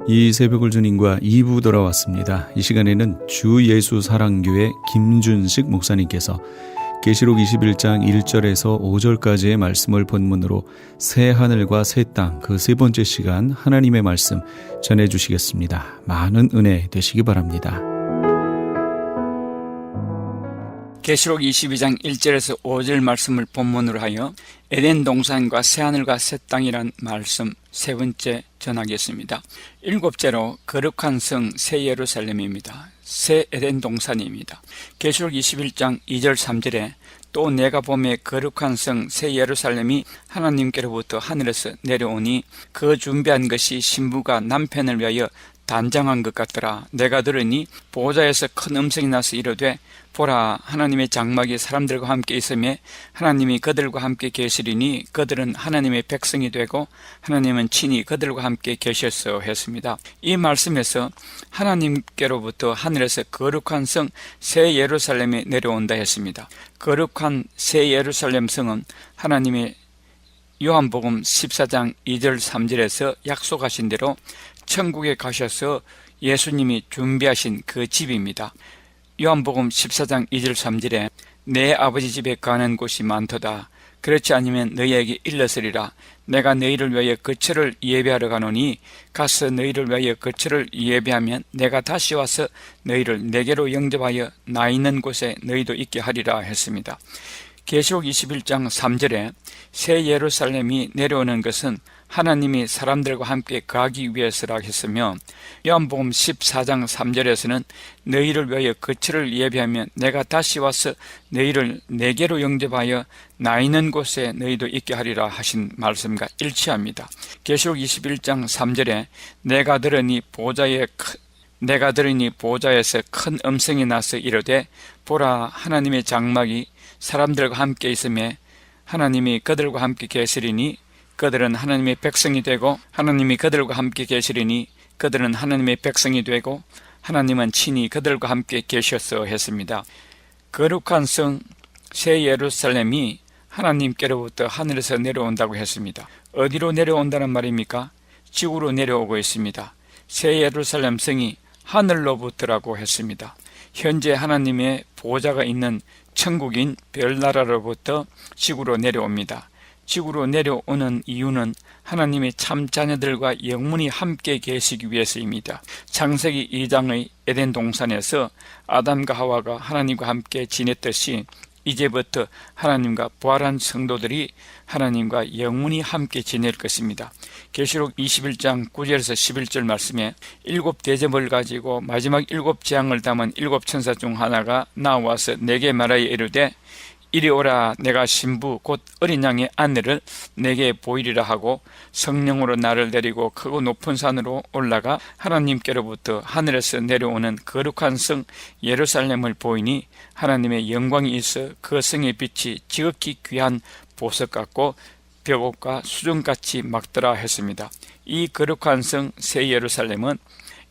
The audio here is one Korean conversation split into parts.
이 새벽을 주님과 2부 돌아왔습니다. 이 시간에는 주 예수 사랑교회 김준식 목사님께서 계시록 21장 1절에서 5절까지의 말씀을 본문으로 새 하늘과 새 땅, 그 세 번째 시간 하나님의 말씀 전해주시겠습니다. 많은 은혜 되시기 바랍니다. 계시록 22장 1절에서 5절 말씀을 본문으로 하여 에덴 동산과 새하늘과 새 땅이란 말씀 세 번째 전하겠습니다. 일곱째로 거룩한 성 새 예루살렘입니다. 새 에덴 동산입니다. 계시록 21장 2절 3절에 또 내가 보매 거룩한 성 새 예루살렘이 하나님께로부터 하늘에서 내려오니 그 준비한 것이 신부가 남편을 위하여 단장한 것 같더라. 내가 들으니 보호자에서 큰 음성이 나서 이르되 보라, 하나님의 장막이 사람들과 함께 있으며 하나님이 그들과 함께 계시리니 그들은 하나님의 백성이 되고 하나님은 친히 그들과 함께 계셨어 했습니다. 이 말씀에서 하나님께로부터 하늘에서 거룩한 성 새 예루살렘이 내려온다 했습니다. 거룩한 새 예루살렘 성은 하나님의 요한복음 14장 2절 3절에서 약속하신 대로 천국에 가셔서 예수님이 준비하신 그 집입니다. 요한복음 14장 2절 3절에 내 아버지 집에 가는 곳이 많도다. 그렇지 않으면 너희에게 일렀으리라. 내가 너희를 위하여 거처를 예배하러 가노니 가서 너희를 위하여 거처를 예배하면 내가 다시 와서 너희를 내게로 영접하여 나 있는 곳에 너희도 있게 하리라 했습니다. 계시록 21장 3절에 새 예루살렘이 내려오는 것은 하나님이 사람들과 함께 가기 위해서라 했으며 요한복음 14장 3절에서는 너희를 위하여 거처를 예배하면 내가 다시 와서 너희를 내게로 영접하여 나 있는 곳에 너희도 있게 하리라 하신 말씀과 일치합니다. 계시록 21장 3절에 내가 들으니 보호자에서 큰 음성이 나서 이르되 보라, 하나님의 장막이 사람들과 함께 있으며 하나님이 그들과 함께 계시리니 그들은 하나님의 백성이 되고 하나님이 그들과 함께 계시리니 그들은 하나님의 백성이 되고 하나님은 친히 그들과 함께 계셨어 했습니다. 거룩한 성 새 예루살렘이 하나님께로부터 하늘에서 내려온다고 했습니다. 어디로 내려온다는 말입니까? 지구로 내려오고 있습니다. 새 예루살렘 성이 하늘로부터라고 했습니다. 현재 하나님의 보호자가 있는 천국인 별나라로부터 지구로 내려옵니다. 지구로 내려오는 이유는 하나님의 참 자녀들과 영원히 함께 계시기 위해서입니다. 창세기 2장의 에덴 동산에서 아담과 하와가 하나님과 함께 지냈듯이 이제부터 하나님과 부활한 성도들이 하나님과 영원히 함께 지낼 것입니다. 계시록 21장 9절에서 11절 말씀에 일곱 대접을 가지고 마지막 일곱 재앙을 담은 일곱 천사 중 하나가 나와서 내게 말하여 이르되 이리 오라, 내가 신부 곧 어린 양의 아내를 내게 보이리라 하고 성령으로 나를 데리고 크고 높은 산으로 올라가 하나님께로부터 하늘에서 내려오는 거룩한 성 예루살렘을 보이니 하나님의 영광이 있어 그 성의 빛이 지극히 귀한 보석 같고 벽옥과 수정같이 막더라 했습니다. 이 거룩한 성 새 예루살렘은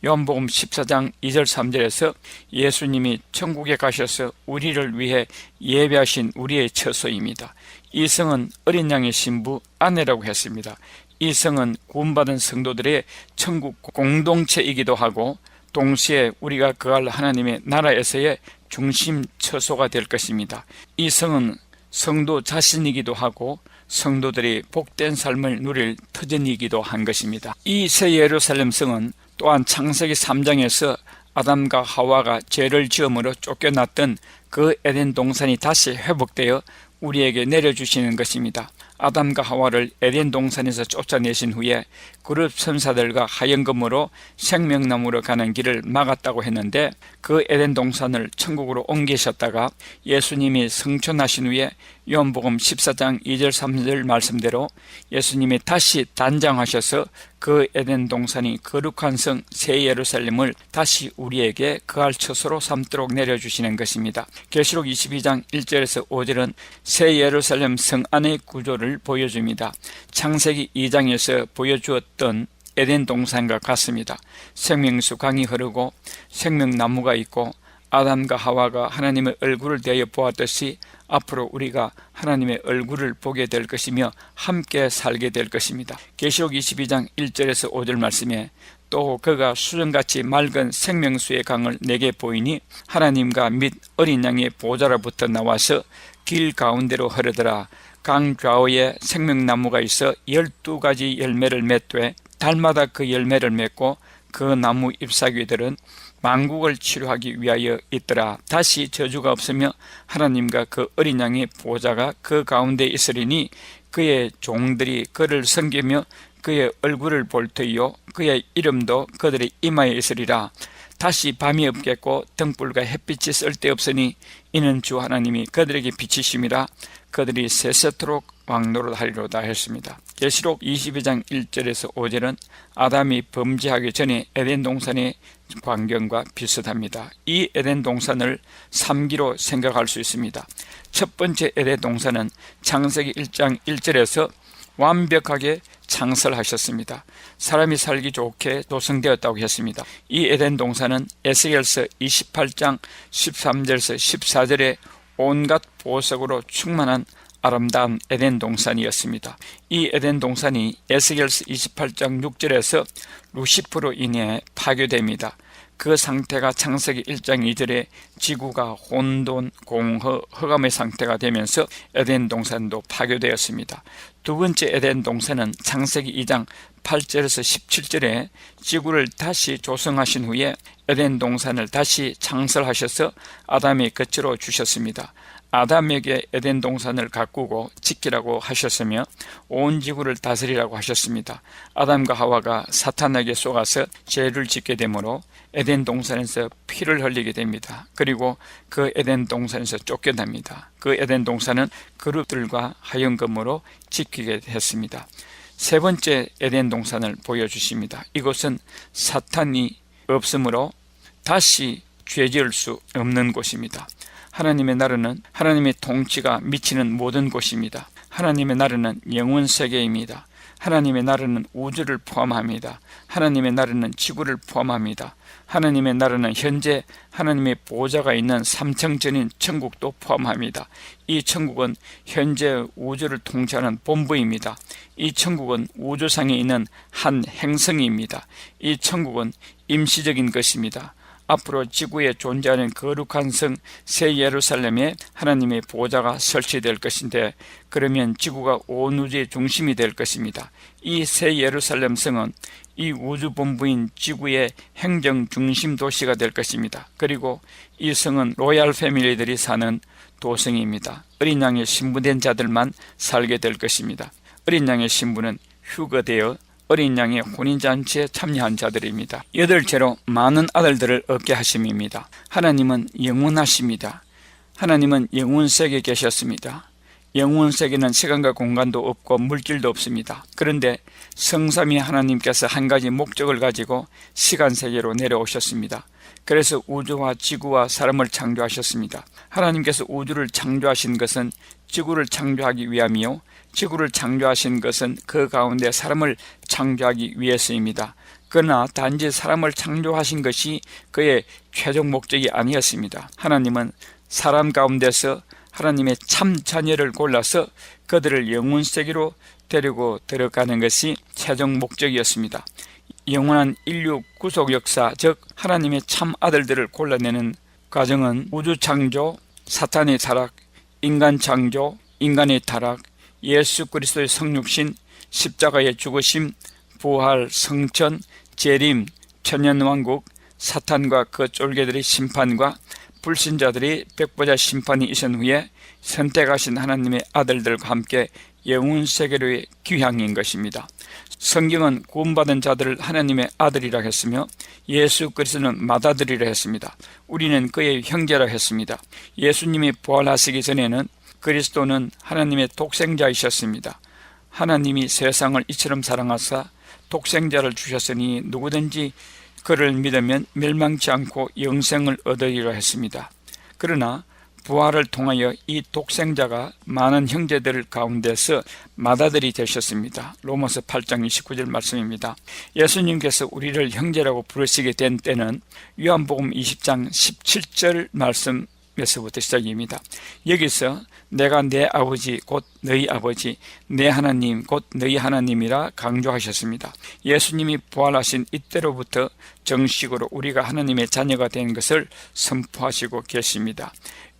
요한복음 14장 2절 3절에서 예수님이 천국에 가셔서 우리를 위해 예배하신 우리의 처소입니다. 이 성은 어린 양의 신부 아내라고 했습니다. 이 성은 구원받은 성도들의 천국 공동체이기도 하고 동시에 우리가 거할 하나님의 나라에서의 중심 처소가 될 것입니다. 이 성은 성도 자신이기도 하고 성도들이 복된 삶을 누릴 터전이기도 한 것입니다. 이 새 예루살렘 성은 또한 창세기 3장에서 아담과 하와가 죄를 지음으로 쫓겨났던 그 에덴 동산이 다시 회복되어 우리에게 내려주시는 것입니다. 아담과 하와를 에덴 동산에서 쫓아내신 후에 그룹 천사들과 하연금으로 생명나무로 가는 길을 막았다고 했는데 그 에덴 동산을 천국으로 옮기셨다가 예수님이 승천하신 후에 요한복음 14장 2절 3절 말씀대로 예수님이 다시 단장하셔서 그 에덴 동산이 거룩한 성 새 예루살렘을 다시 우리에게 거할 처소로 삼도록 내려주시는 것입니다. 계시록 22장 1절에서 5절은 새 예루살렘 성 안의 구조를 보여줍니다. 창세기 2장에서 보여주었던 에덴 동산과 같습니다. 생명수 강이 흐르고 생명나무가 있고 아담과 하와가 하나님의 얼굴을 대하여 보았듯이 앞으로 우리가 하나님의 얼굴을 보게 될 것이며 함께 살게 될 것입니다. 계시록 22장 1절에서 5절 말씀에 또 그가 수정같이 맑은 생명수의 강을 내게 보이니 하나님과 및 어린 양의 보좌로부터 나와서 길 가운데로 흐르더라. 강 좌우에 생명나무가 있어 12가지 열매를 맺되 달마다 그 열매를 맺고 그 나무 잎사귀들은 만국을 치료하기 위하여 있더라. 다시 저주가 없으며 하나님과 그 어린 양의 보좌가 그 가운데 있으리니 그의 종들이 그를 섬기며 그의 얼굴을 볼 터이요 그의 이름도 그들의 이마에 있으리라. 다시 밤이 없겠고 등불과 햇빛이 쓸데없으니 이는 주 하나님이 그들에게 비치심이라. 그들이 세세토록 왕노릇하리로다 했습니다. 계시록 22장 1절에서 5절은 아담이 범죄하기 전에 에덴 동산의 광경과 비슷합니다. 이 에덴 동산을 3기로 생각할 수 있습니다. 첫 번째 에덴 동산은 창세기 1장 1절에서 완벽하게 창설하셨습니다. 사람이 살기 좋게 조성되었다고 했습니다. 이 에덴 동산은 에스겔서 28장 13절에서 14절에 온갖 보석으로 충만한 아름다운 에덴 동산이었습니다. 이 에덴 동산이 에스겔서 28장 6절에서 루시프로 인해 파괴됩니다. 그 상태가 창세기 1장 2절에 지구가 혼돈, 공허, 흑암의 상태가 되면서 에덴 동산도 파괴되었습니다. 두 번째 에덴 동산은 창세기 2장 8절에서 17절에 지구를 다시 조성하신 후에 에덴 동산을 다시 창설하셔서 아담의 끝으로 주셨습니다. 아담에게 에덴 동산을 가꾸고 지키라고 하셨으며 온 지구를 다스리라고 하셨습니다. 아담과 하와가 사탄에게 속아서 죄를 짓게 되므로 에덴 동산에서 피를 흘리게 됩니다. 그리고 그 에덴 동산에서 쫓겨납니다. 그 에덴 동산은 그룹들과 하연금으로 지키게 했습니다. 세 번째 에덴 동산을 보여주십니다. 이곳은 사탄이 없으므로 다시 죄 지을 수 없는 곳입니다. 하나님의 나라는 하나님의 통치가 미치는 모든 곳입니다. 하나님의 나라는 영원 세계입니다. 하나님의 나라는 우주를 포함합니다. 하나님의 나라는 지구를 포함합니다. 하나님의 나라는 현재 하나님의 보좌가 있는 삼층전인 천국도 포함합니다. 이 천국은 현재 우주를 통치하는 본부입니다. 이 천국은 우주상에 있는 한 행성입니다. 이 천국은 임시적인 것입니다. 앞으로 지구에 존재하는 거룩한 성 새 예루살렘에 하나님의 보좌가 설치될 것인데, 그러면 지구가 온 우주의 중심이 될 것입니다. 이 새 예루살렘 성은 이 우주 본부인 지구의 행정 중심 도시가 될 것입니다. 그리고 이 성은 로얄 패밀리들이 사는 도성입니다. 어린 양의 신부된 자들만 살게 될 것입니다. 어린 양의 신부는 휴거되어 어린 양의 혼인잔치에 참여한 자들입니다. 여덟째로 많은 아들들을 얻게 하심입니다. 하나님은 영원하십니다. 하나님은 영원세계에 계셨습니다. 영원세계는 시간과 공간도 없고 물질도 없습니다. 그런데 성삼위 하나님께서 한 가지 목적을 가지고 시간세계로 내려오셨습니다. 그래서 우주와 지구와 사람을 창조하셨습니다. 하나님께서 우주를 창조하신 것은 지구를 창조하기 위함이요, 지구를 창조하신 것은 그 가운데 사람을 창조하기 위해서입니다. 그러나 단지 사람을 창조하신 것이 그의 최종 목적이 아니었습니다. 하나님은 사람 가운데서 하나님의 참 자녀를 골라서 그들을 영혼세계로 데리고 들어가는 것이 최종 목적이었습니다. 영원한 인류 구속 역사, 즉 하나님의 참 아들들을 골라내는 과정은 우주 창조, 사탄의 타락, 인간 창조, 인간의 타락, 예수 그리스도의 성육신, 십자가의 죽으심, 부활, 성천, 재림, 천년왕국, 사탄과 그 쫄개들의 심판과 불신자들이 백보자 심판이 있은 후에 선택하신 하나님의 아들들과 함께 영혼세계로의 귀향인 것입니다. 성경은 구원받은 자들을 하나님의 아들이라 했으며 예수 그리스도는 맏아들이라 했습니다. 우리는 그의 형제라 했습니다. 예수님이 부활하시기 전에는 그리스도는 하나님의 독생자이셨습니다. 하나님이 세상을 이처럼 사랑하사 독생자를 주셨으니 누구든지 그를 믿으면 멸망치 않고 영생을 얻으리라 했습니다. 그러나 부활을 통하여 이 독생자가 많은 형제들 가운데서 맏아들이 되셨습니다. 로마서 8장 29절 말씀입니다. 예수님께서 우리를 형제라고 부르시게 된 때는 요한복음 20장 17절 말씀에서부터 시작입니다. 여기서 내가 내 아버지 곧 너희 아버지, 내 하나님 곧 너희 하나님이라 강조하셨습니다. 예수님이 부활하신 이때로부터 정식으로 우리가 하나님의 자녀가 된 것을 선포하시고 계십니다.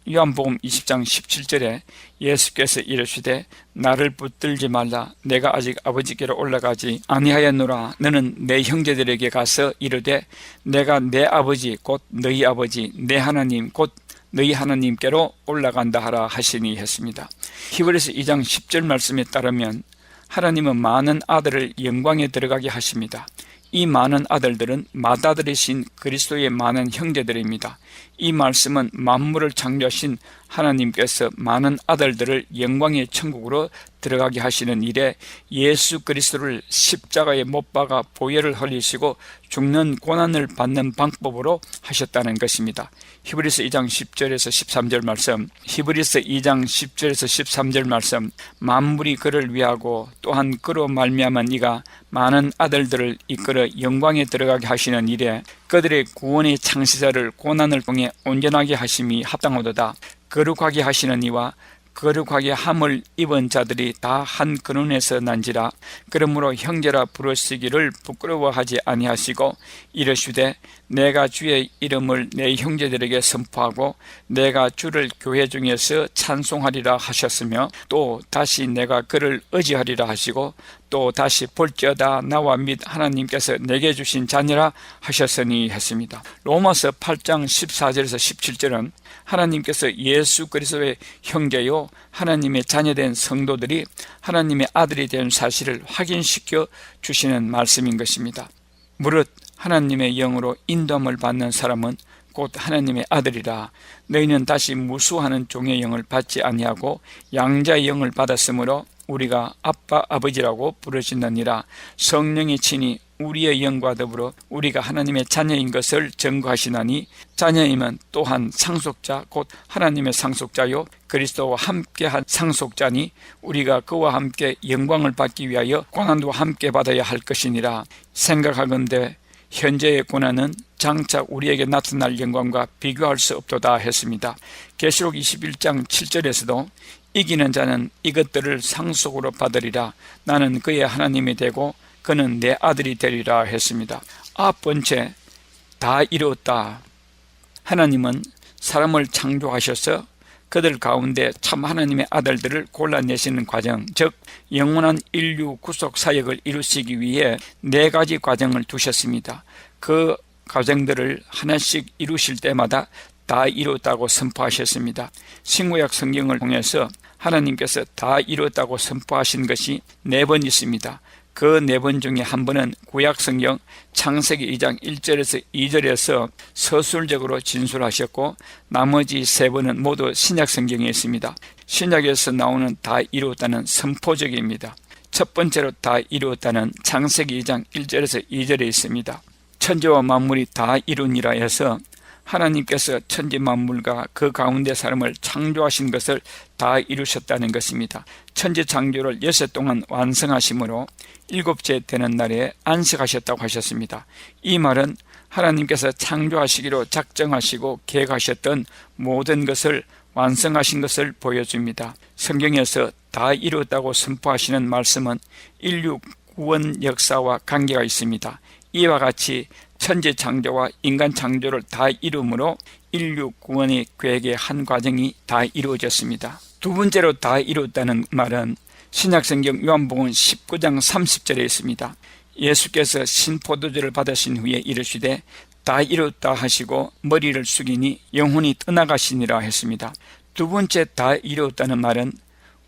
요한복음 20장 17절에 예수께서 이르시되 나를 붙들지 말라, 내가 아직 아버지께로 올라가지 아니하였노라. 너는 내 형제들에게 가서 이르되 내가 내 아버지 곧 너희 아버지, 내 하나님 곧 너희 하나님께로 올라간다 하라 하시니 했습니다. 히브리서 2장 10절 말씀에 따르면 하나님은 많은 아들을 영광에 들어가게 하십니다. 이 많은 아들들은 맏아들이신 그리스도의 많은 형제들입니다. 이 말씀은 만물을 창조하신 하나님께서 많은 아들들을 영광의 천국으로 들어가게 하시는 일에 예수 그리스도를 십자가에 못 박아 보혈을 흘리시고 죽는 고난을 받는 방법으로 하셨다는 것입니다. 히브리서 2장 10절에서 13절 말씀, 히브리서 2장 10절에서 13절 말씀, 만물이 그를 위하고 또한 그로 말미암아 이가 많은 아들들을 이끌어 영광에 들어가게 하시는 일에 그들의 구원의 창시자를 고난을 통해 온전하게 하심이 합당하도다. 거룩하게 하시는 이와 거룩하게 함을 입은 자들이 다 한 근원에서 난지라. 그러므로 형제라 부르시기를 부끄러워하지 아니하시고 이르시되 내가 주의 이름을 내 형제들에게 선포하고 내가 주를 교회 중에서 찬송하리라 하셨으며, 또 다시 내가 그를 의지하리라 하시고 또 다시 볼지어다 나와 및 하나님께서 내게 주신 자녀라 하셨으니 했습니다. 로마서 8장 14절에서 17절은 하나님께서 예수 그리스도의 형제요 하나님의 자녀된 성도들이 하나님의 아들이 된 사실을 확인시켜 주시는 말씀인 것입니다. 무릇 하나님의 영으로 인도함을 받는 사람은 곧 하나님의 아들이라. 너희는 다시 무수하는 종의 영을 받지 아니하고 양자의 영을 받았으므로 우리가 아빠 아버지라고 부르짖느니라. 성령이 친히 우리의 영과 더불어 우리가 하나님의 자녀인 것을 증거하시나니 자녀이면 또한 상속자 곧 하나님의 상속자요 그리스도와 함께한 상속자니 우리가 그와 함께 영광을 받기 위하여 고난도 함께 받아야 할 것이니라. 생각하건대 현재의 고난은 장차 우리에게 나타날 영광과 비교할 수 없도다 했습니다. 계시록 21장 7절에서도 이기는 자는 이것들을 상속으로 받으리라. 나는 그의 하나님이 되고 그는 내 아들이 되리라 했습니다. 아홉 번째, 다 이루었다. 하나님은 사람을 창조하셔서 그들 가운데 참 하나님의 아들들을 골라내시는 과정, 즉 영원한 인류 구속 사역을 이루시기 위해 4가지 과정을 두셨습니다. 그 과정들을 하나씩 이루실 때마다 다 이루었다고 선포하셨습니다. 신구약 성경을 통해서 하나님께서 다 이루었다고 선포하신 것이 4번 있습니다. 그 4번 중에 한 번은 구약 성경 창세기 2장 1절에서 2절에서 서술적으로 진술하셨고, 나머지 3번은 모두 신약 성경에 있습니다. 신약에서 나오는 다 이루었다는 선포적입니다. 첫 번째로 다 이루었다는 창세기 2장 1절에서 2절에 있습니다. 천지와 만물이 다 이루니라 해서 하나님께서 천지 만물과 그 가운데 사람을 창조하신 것을 다 이루셨다는 것입니다. 천지 창조를 6해 동안 완성하심으로 7째 되는 날에 안식하셨다고 하셨습니다. 이 말은 하나님께서 창조하시기로 작정하시고 계획하셨던 모든 것을 완성하신 것을 보여줍니다. 성경에서 다 이루었다고 선포하시는 말씀은 인류 구원 역사와 관계가 있습니다. 이와 같이 천지 창조와 인간 창조를 다 이루므로 인류 구원의 계획의 한 과정이 다 이루어졌습니다. 두 번째로 다 이루었다는 말은 신약성경 요한복음 19장 30절에 있습니다. 예수께서 신포도주를 받으신 후에 이르시되 다 이루었다 하시고 머리를 숙이니 영혼이 떠나가시니라 했습니다. 두 번째 다 이루었다는 말은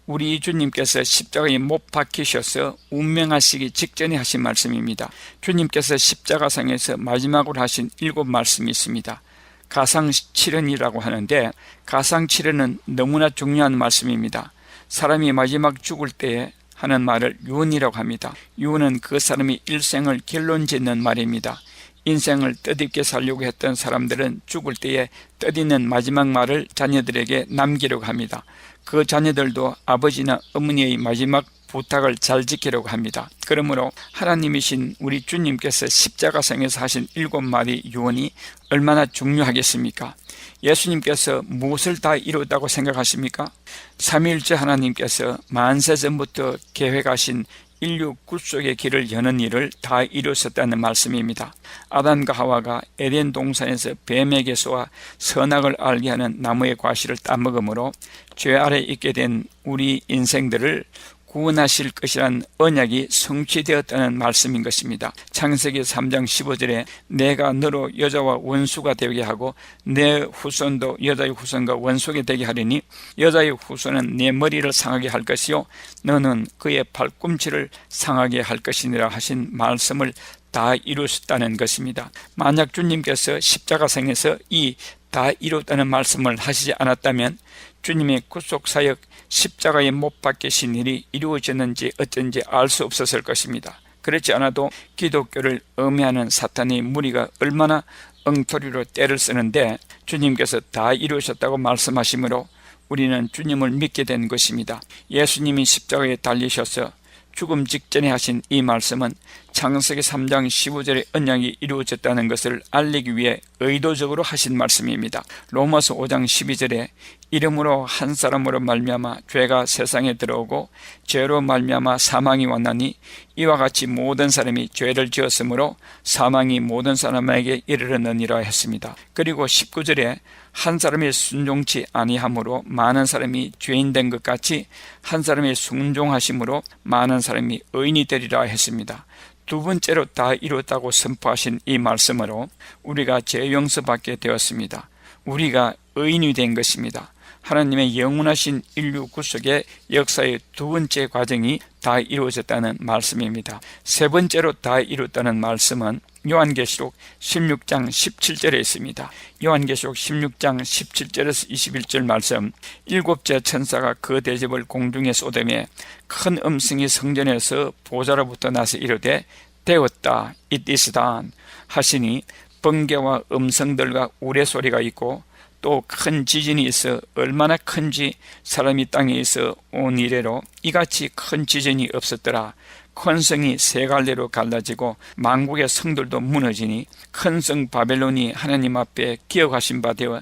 우리 주님께서 십자가에 못 박히셔서 운명하시기 직전에 하신 말씀입니다. 주님께서 십자가상에서 마지막으로 하신 7말씀이 있습니다. 가상칠언이라고 하는데, 가상칠언은 너무나 중요한 말씀입니다. 사람이 마지막 죽을 때에 하는 말을 유언이라고 합니다. 유언은 그 사람이 일생을 결론짓는 말입니다. 인생을 뜻있게 살려고 했던 사람들은 죽을 때에 뜻있는 마지막 말을 자녀들에게 남기려고 합니다. 그 자녀들도 아버지나 어머니의 마지막 부탁을 잘 지키려고 합니다. 그러므로 하나님이신 우리 주님께서 십자가상에서 하신 7마디 유언이 얼마나 중요하겠습니까? 예수님께서 무엇을 다 이루었다고 생각하십니까? 삼위일체 하나님께서 만세 전부터 계획하신 인류 구속의 길을 여는 일을 다 이루었다는 말씀입니다. 아담과 하와가 에덴 동산에서 뱀에게서와 선악을 알게 하는 나무의 과실을 따먹음으로 죄 아래 있게 된 우리 인생들을 구원하실 것이란 언약이 성취되었다는 말씀인 것입니다. 창세기 3장 15절에 내가 너로 여자와 원수가 되게 하고 내 후손도 여자의 후손과 원수가 되게 하리니 여자의 후손은 내 머리를 상하게 할 것이요 너는 그의 발꿈치를 상하게 할 것이니라 하신 말씀을 다 이루셨다는 것입니다. 만약 주님께서 십자가상에서 이 다 이루었다는 말씀을 하시지 않았다면 주님의 구속사역 십자가에 못 박히신 일이 이루어졌는지 어쩐지 알 수 없었을 것입니다. 그렇지 않아도 기독교를 음해하는 사탄의 무리가 얼마나 엉터리로 때를 쓰는데 주님께서 다 이루셨다고 말씀하시므로 우리는 주님을 믿게 된 것입니다. 예수님이 십자가에 달리셔서 죽음 직전에 하신 이 말씀은 창세기 3장 15절의 언약이 이루어졌다는 것을 알리기 위해 의도적으로 하신 말씀입니다. 로마서 5장 12절에 이름으로 한 사람으로 말미암아 죄가 세상에 들어오고 죄로 말미암아 사망이 왔나니 이와 같이 모든 사람이 죄를 지었으므로 사망이 모든 사람에게 이르렀느니라 했습니다. 그리고 19절에 한 사람이 순종치 아니함으로 많은 사람이 죄인 된 것 같이 한 사람이 순종하심으로 많은 사람이 의인이 되리라 했습니다. 두 번째로 다 이루었다고 선포하신 이 말씀으로 우리가 죄 용서받게 되었습니다. 우리가 의인이 된 것입니다. 하나님의 영원하신 인류 구속의 역사의 두 번째 과정이 다 이루어졌다는 말씀입니다. 세 번째로 다 이루었다는 말씀은 요한계시록 16장 17절에 있습니다. 요한계시록 16장 17절에서 21절 말씀, 일곱째 천사가 그 대접을 공중에 쏟으며 큰 음성이 성전에서 보좌로부터 나서 이르되 되었다, it is done 하시니 번개와 음성들과 우레소리가 있고 또 큰 지진이 있어 얼마나 큰지 사람이 땅에 있어 온 이래로 이같이 큰 지진이 없었더라. 큰 성이 세 갈래로 갈라지고 만국의 성들도 무너지니 큰 성 바벨론이 하나님 앞에 기억하신 바 되어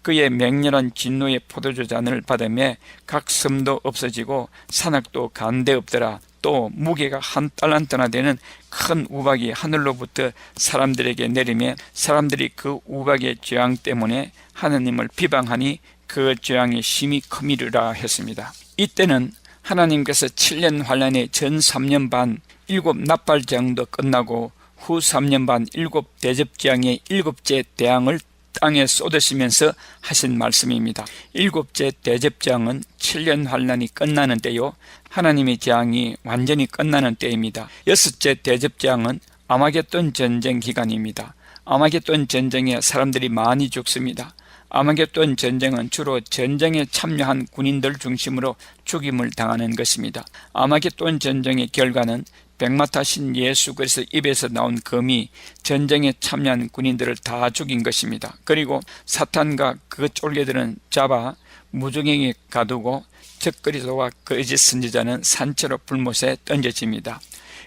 그의 맹렬한 진노의 포도주 잔을 받으며 각 섬도 없어지고 산악도 간데 없더라. 또 무게가 한 달란트나 되는 큰 우박이 하늘로부터 사람들에게 내리며 사람들이 그 우박의 재앙 때문에 하나님을 비방하니 그 재앙이 심히 크미르라 했습니다. 이때는 하나님께서 7년 환란의 전 3년 반 7 납발재앙도 끝나고 후 3년 반 7 대접재앙의 7째 대항을 땅에 쏟으시면서 하신 말씀입니다. 7째 대접재앙은 7년 환란이 끝나는 때요, 하나님의 재앙이 완전히 끝나는 때입니다. 6째 대접재앙은 아마겟돈 전쟁 기간입니다. 아마겟돈 전쟁에 사람들이 많이 죽습니다. 아마겟돈 전쟁은 주로 전쟁에 참여한 군인들 중심으로 죽임을 당하는 것입니다. 아마겟돈 전쟁의 결과는 백마타신 예수 그리스도 입에서 나온 검이 전쟁에 참여한 군인들을 다 죽인 것입니다. 그리고 사탄과 그 쫄개들은 잡아 무정행에 가두고 적그리스도와 거짓 선지자는 산채로 불못에 던져집니다.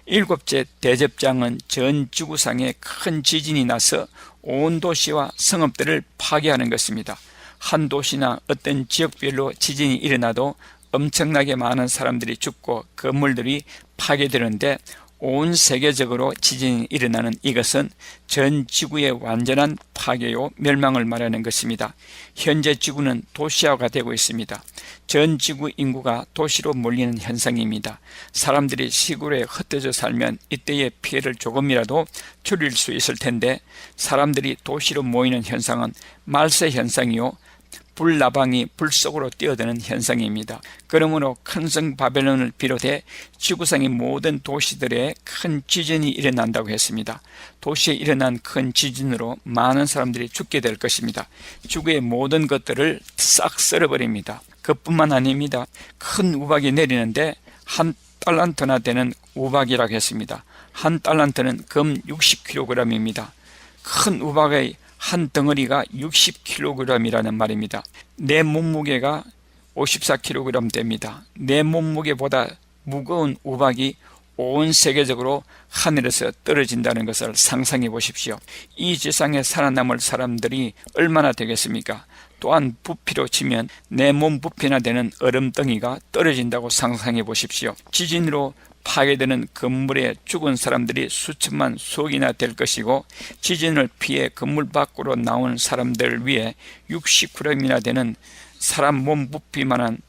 7째 대접장은 전 지구상에 큰 지진이 나서 온 도시와 성읍들을 파괴하는 것입니다. 한 도시나 어떤 지역별로 지진이 일어나도 엄청나게 많은 사람들이 죽고 건물들이 파괴되는데 온 세계적으로 지진이 일어나는 이것은 전 지구의 완전한 파괴요 멸망을 말하는 것입니다. 현재 지구는 도시화가 되고 있습니다. 전 지구 인구가 도시로 몰리는 현상입니다. 사람들이 시골에 흩어져 살면 이때의 피해를 조금이라도 줄일 수 있을 텐데 사람들이 도시로 모이는 현상은 말세 현상이요 불나방이 불 속으로 뛰어드는 현상입니다. 그러므로 큰 성 바벨론을 비롯해 지구상의 모든 도시들에 큰 지진이 일어난다고 했습니다. 도시에 일어난 큰 지진으로 많은 사람들이 죽게 될 것입니다. 지구의 모든 것들을 싹 썰어버립니다. 그뿐만 아닙니다. 큰 우박이 내리는데 한 달란트나 되는 우박이라고 했습니다. 한 달란트는 금 60kg입니다. 큰 우박의 한 덩어리가 60kg이라는 말입니다. 내 몸무게가 54kg 됩니다. 내 몸무게보다 무거운 우박이 온 세계적으로 하늘에서 떨어진다는 것을 상상해 보십시오. 이 지상에 살아남을 사람들이 얼마나 되겠습니까? 또한 부피로 치면 내 몸 부피나 되는 얼음덩이가 떨어진다고 상상해 보십시오. 지진으로 파괴되는 건물에 죽은 사람들이 수천만 수억이나 될 것이고, 지진을 피해 건물 밖으로 나온 사람들을 위해 60g이나 되는 사람 몸 부피만한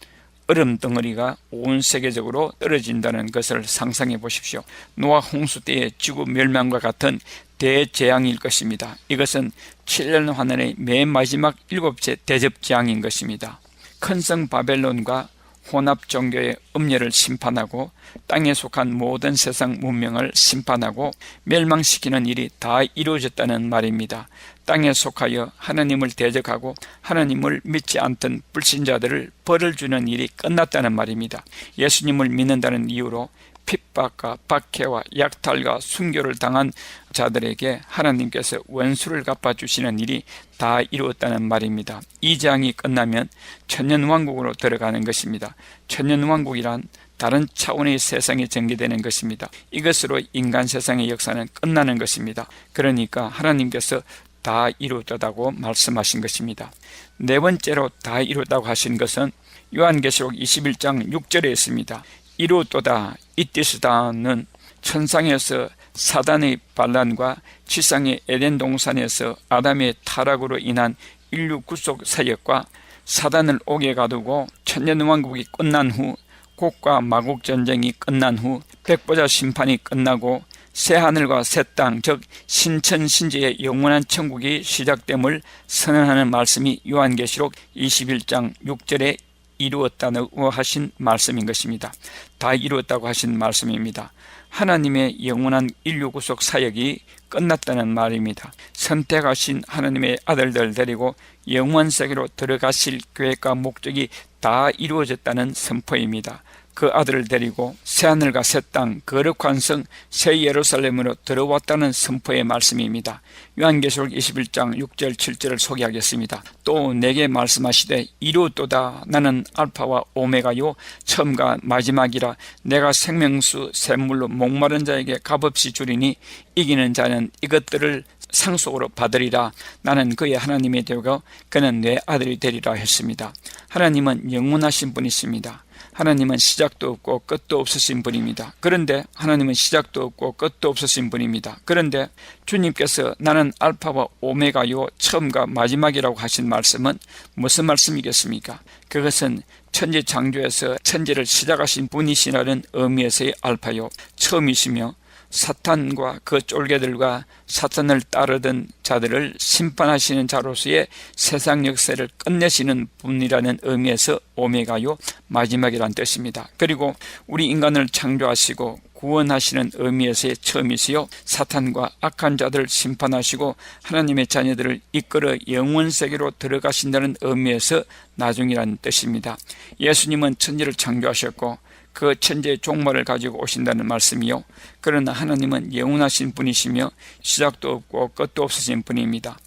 얼음 덩어리가 온 세계적으로 떨어진다는 것을 상상해 보십시오. 노아 홍수 때의 지구 멸망과 같은 대재앙일 것입니다. 이것은 7년 환란의 맨 마지막 7째 대접재앙인 것입니다. 큰 성 바벨론과 혼합 종교의 음녀를 심판하고 땅에 속한 모든 세상 문명을 심판하고 멸망시키는 일이 다 이루어졌다는 말입니다. 땅에 속하여 하나님을 대적하고 하나님을 믿지 않던 불신자들을 벌을 주는 일이 끝났다는 말입니다. 예수님을 믿는다는 이유로 핍박과 박해와 약탈과 순교를 당한 자들에게 하나님께서 원수를 갚아주시는 일이 다 이루었다는 말입니다. 이 재앙이 끝나면 천년왕국으로 들어가는 것입니다. 천년왕국이란 다른 차원의 세상이 전개되는 것입니다. 이것으로 인간 세상의 역사는 끝나는 것입니다. 그러니까 하나님께서 다 이루었다고 말씀하신 것입니다. 네 번째로 다 이루었다고 하신 것은 요한계시록 21장 6절에 있습니다. 이루었도다 이 뜻이다는 천상에서 사단의 반란과 지상의 에덴 동산에서 아담의 타락으로 인한 인류 구속 사역과 사단을 옥에 가두고 천년왕국이 끝난 후, 곡과 마곡 전쟁이 끝난 후, 백보자 심판이 끝나고 새하늘과 새 땅, 즉 신천신지의 영원한 천국이 시작됨을 선언하는 말씀이 요한계시록 21장 6절에 이루었다고 하신 말씀인 것입니다. 다 이루었다고 하신 말씀입니다. 하나님의 영원한 인류 구속 사역이 끝났다는 말입니다. 선택하신 하나님의 아들들 데리고 영원세계로 들어가실 계획과 목적이 다 이루어졌다는 선포입니다. 그 아들을 데리고 새하늘과 새 땅, 거룩한 성 새 예루살렘으로 들어왔다는 선포의 말씀입니다. 요한계시록 21장 6절 7절을 소개하겠습니다. 또 내게 말씀하시되 이루었도다. 나는 알파와 오메가요 처음과 마지막이라. 내가 생명수 샘물로 목마른 자에게 값없이 주리니 이기는 자는 이것들을 상속으로 받으리라. 나는 그의 하나님이 되고 그는 내 아들이 되리라 했습니다. 하나님은 영원하신 분이십니다. 하나님은 시작도 없고 끝도 없으신 분입니다. 그런데 하나님은 시작도 없고 끝도 없으신 분입니다. 그런데 주님께서 나는 알파와 오메가요 처음과 마지막이라고 하신 말씀은 무슨 말씀이겠습니까? 그것은 천지 창조에서 천지를 시작하신 분이시라는 의미에서의 알파요 처음이시며, 사탄과 그 쫄개들과 사탄을 따르던 자들을 심판하시는 자로서의 세상 역사를 끝내시는 분이라는 의미에서 오메가요 마지막이란 뜻입니다. 그리고 우리 인간을 창조하시고 구원하시는 의미에서의 처음이시요, 사탄과 악한 자들을 심판하시고 하나님의 자녀들을 이끌어 영원세계로 들어가신다는 의미에서 나중이라는 뜻입니다. 예수님은 천지를 창조하셨고 그 천지의 종말을 가지고 오신다는 말씀이요, 그러나 하나님은 영원하신 분이시며 시작도 없고 끝도 없으신 분입니다.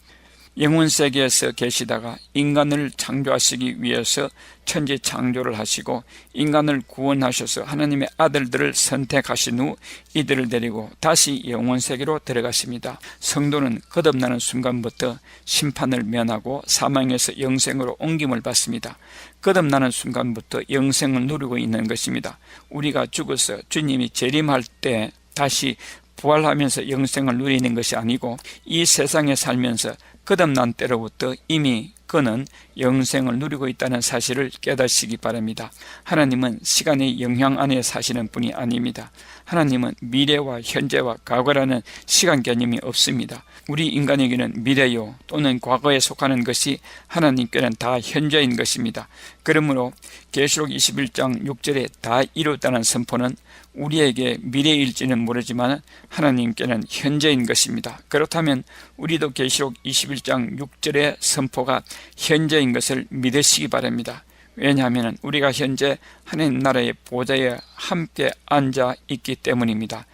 영혼세계에서 계시다가 인간을 창조하시기 위해서 천지 창조를 하시고 인간을 구원하셔서 하나님의 아들들을 선택하신 후 이들을 데리고 다시 영혼세계로 들어가십니다. 성도는 거듭나는 순간부터 심판을 면하고 사망에서 영생으로 옮김을 받습니다. 거듭나는 순간부터 영생을 누리고 있는 것입니다. 우리가 죽어서 주님이 재림할 때 다시 부활하면서 영생을 누리는 것이 아니고 이 세상에 살면서 거듭난 때로부터 이미 그는 영생을 누리고 있다는 사실을 깨닫시기 바랍니다. 하나님은 시간의 영향 안에 사시는 분이 아닙니다. 하나님은 미래와 현재와 과거라는 시간 개념이 없습니다. 우리 인간에게는 미래요 또는 과거에 속하는 것이 하나님께는 다 현재인 것입니다. 그러므로 계시록 21장 6절에 다 이루었다는 선포는 우리에게 미래일지는 모르지만 하나님께는 현재인 것입니다. 그렇다면 우리도 계시록 21장 6절의 선포가 현재인 것을 믿으시기 바랍니다. 왜냐하면 우리가 현재 하나님 나라의 보좌에 함께 앉아 있기 때문입니다.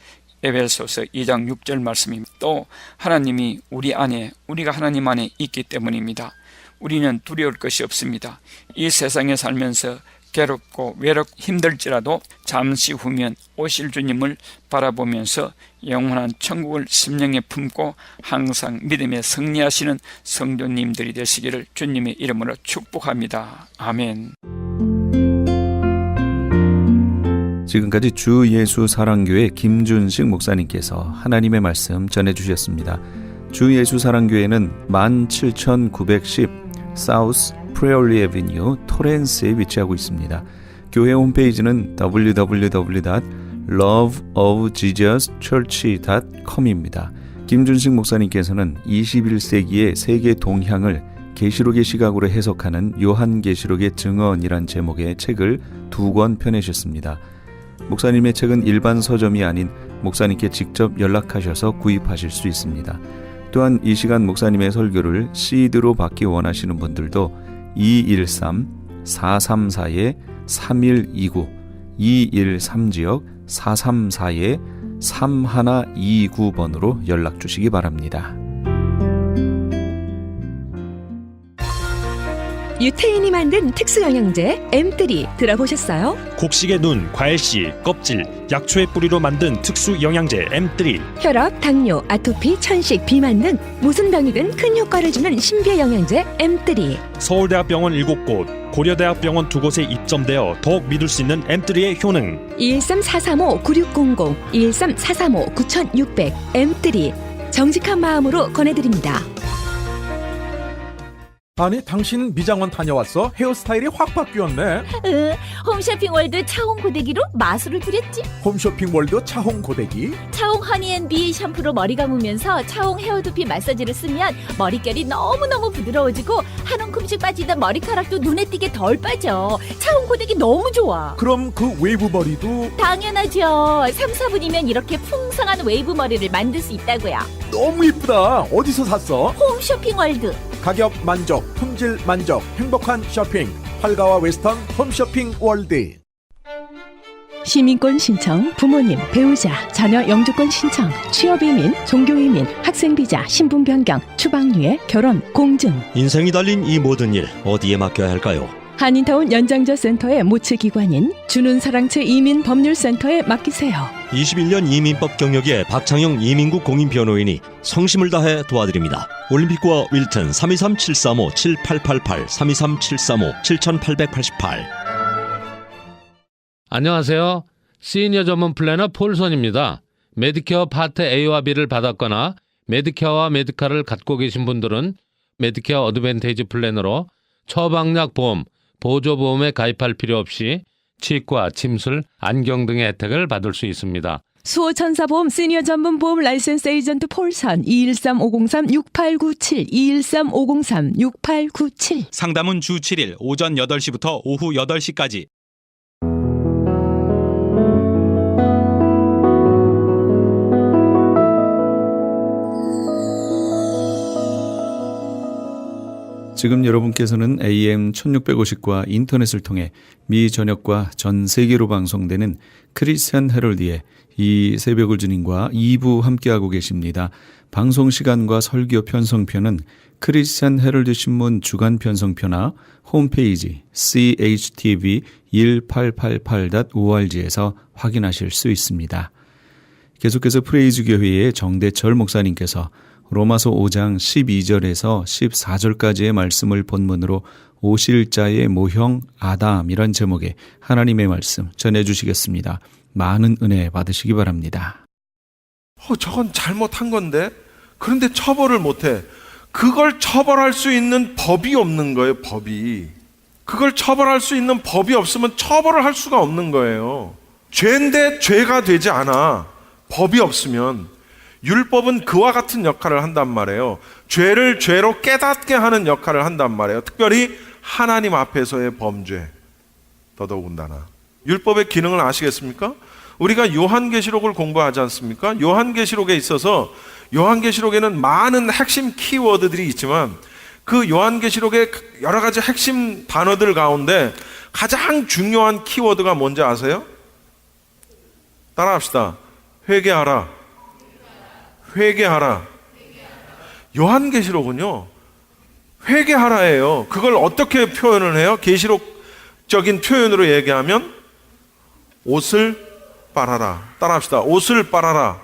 에베소서 2장 6절 말씀입니다. 또 하나님이 우리 안에, 우리가 하나님 안에 있기 때문입니다. 우리는 두려울 것이 없습니다. 이 세상에 살면서 괴롭고 힘들지라도 잠시 후면 오실 주님을 바라보면서 영원한 천국을 심령에 품고 항상 믿음에 승리하시는 성도님들이 되시기를 주님의 이름으로 축복합니다. 아멘. 지금까지 주 예수 사랑교회 김준식 목사님께서 하나님의 말씀 전해주셨습니다. 주 예수 사랑교회는 17910 사우스 프레올리 애비뉴 토렌스에 위치하고 있습니다. 교회 홈페이지는 www.loveofjesuschurch.com입니다. 김준식 목사님께서는 21세기의 세계 동향을 계시록의 시각으로 해석하는 요한계시록의 증언이란 제목의 책을 2권 펴내셨습니다. 목사님의 책은 일반 서점이 아닌 목사님께 직접 연락하셔서 구입하실 수 있습니다. 또한 이 시간 목사님의 설교를 CD로 받기 원하시는 분들도 213-434-3129 213지역 434-3129번으로 연락 주시기 바랍니다. 유태인이 만든 특수영양제 M3 들어보셨어요? 곡식의 눈, 과일씨, 껍질, 약초의 뿌리로 만든 특수 영양제 M3. 혈압, 당뇨, 아토피, 천식, 비만 등 무슨 병이든 큰 효과를 주는 신비의 영양제 M3. 서울대학병원 7곳, 고려대학병원 2곳에 입점되어 더욱 믿을 수 있는 M3의 효능. 213-435-9600, 213-435-9600 M3 정직한 마음으로 권해드립니다. 아니 당신 미장원 다녀왔어? 헤어스타일이 확 바뀌었네. 홈쇼핑월드 차홍 고데기로 마술을 부렸지. 홈쇼핑월드 차홍 고데기. 차홍 허니앤비 샴푸로 머리 감으면서 차홍 헤어두피 마사지를 쓰면 머릿결이 너무너무 부드러워지고 한 움큼씩 빠지던 머리카락도 눈에 띄게 덜 빠져. 차홍 고데기 너무 좋아. 그럼 그 웨이브 머리도 당연하죠. 3, 4분이면 이렇게 풍성한 웨이브 머리를 만들 수 있다고요. 너무 이쁘다. 어디서 샀어? 홈쇼핑월드. 가격 만족, 품질 만족, 행복한 쇼핑. 활가와 웨스턴 홈쇼핑 월드. 시민권 신청, 부모님, 배우자, 자녀 영주권 신청, 취업이민, 종교이민, 학생비자, 신분 변경, 추방유예, 결혼, 공증. 인생이 달린 이 모든 일 어디에 맡겨야 할까요? 한인타운 연장자 센터의 모츠 기관인 주눈사랑채 이민법률센터에 맡기세요. 21년 이민법 경력의 박창영 이민국 공인변호인이 성심을 다해 도와드립니다. 올림픽과 윌튼 323-735-7888 323-735-7888. 안녕하세요. 시니어 전문 플래너 폴선입니다. 메디케어 파트 A와 B를 받았거나 메디케어와 메디카를 갖고 계신 분들은 메디케어 어드밴테이지 플래너로 처방약 보험, 보조보험에 가입할 필요 없이 치과, 침술, 안경 등의 혜택을 받을 수 있습니다. 수호천사보험 시니어 전문 보험 라이센스 에이전트 폴선 213-503-6897 213-503-6897. 상담은 주 7일 오전 8시부터 오후 8시까지. 지금 여러분께서는 AM 1650과 인터넷을 통해 미 전역과 전 세계로 방송되는 크리스찬 헤럴드의 이 새벽을 주님과 2부 함께하고 계십니다. 방송 시간과 설교 편성표는 크리스찬 헤럴드 신문 주간 편성표나 홈페이지chtv1888.org에서 확인하실 수 있습니다. 계속해서 프레이즈 교회의 정대철 목사님께서 로마서 5장 12절에서 14절까지의 말씀을 본문으로 오실 자의 모형 아담이란 제목의 하나님의 말씀 전해주시겠습니다. 많은 은혜 받으시기 바랍니다. 저건 잘못한 건데 그런데 처벌을 못해. 그걸 처벌할 수 있는 법이 없는 거예요. 법이. 그걸 처벌할 수 있는 법이 없으면 처벌을 할 수가 없는 거예요. 죄인데 죄가 되지 않아. 법이 없으면. 율법은 그와 같은 역할을 한단 말이에요. 죄를 죄로 깨닫게 하는 역할을 한단 말이에요. 특별히 하나님 앞에서의 범죄, 더더군다나. 율법의 기능을 아시겠습니까? 우리가 요한계시록을 공부하지 않습니까? 요한계시록에 있어서 요한계시록에는 많은 핵심 키워드들이 있지만 그 요한계시록의 여러 가지 핵심 단어들 가운데 가장 중요한 키워드가 뭔지 아세요? 따라합시다. 회개하라. 회개하라. 요한계시록은요 회개하라예요. 그걸 어떻게 표현을 해요? 계시록 적인 표현으로 얘기하면 옷을 빨아라. 따라합시다. 옷을 빨아라.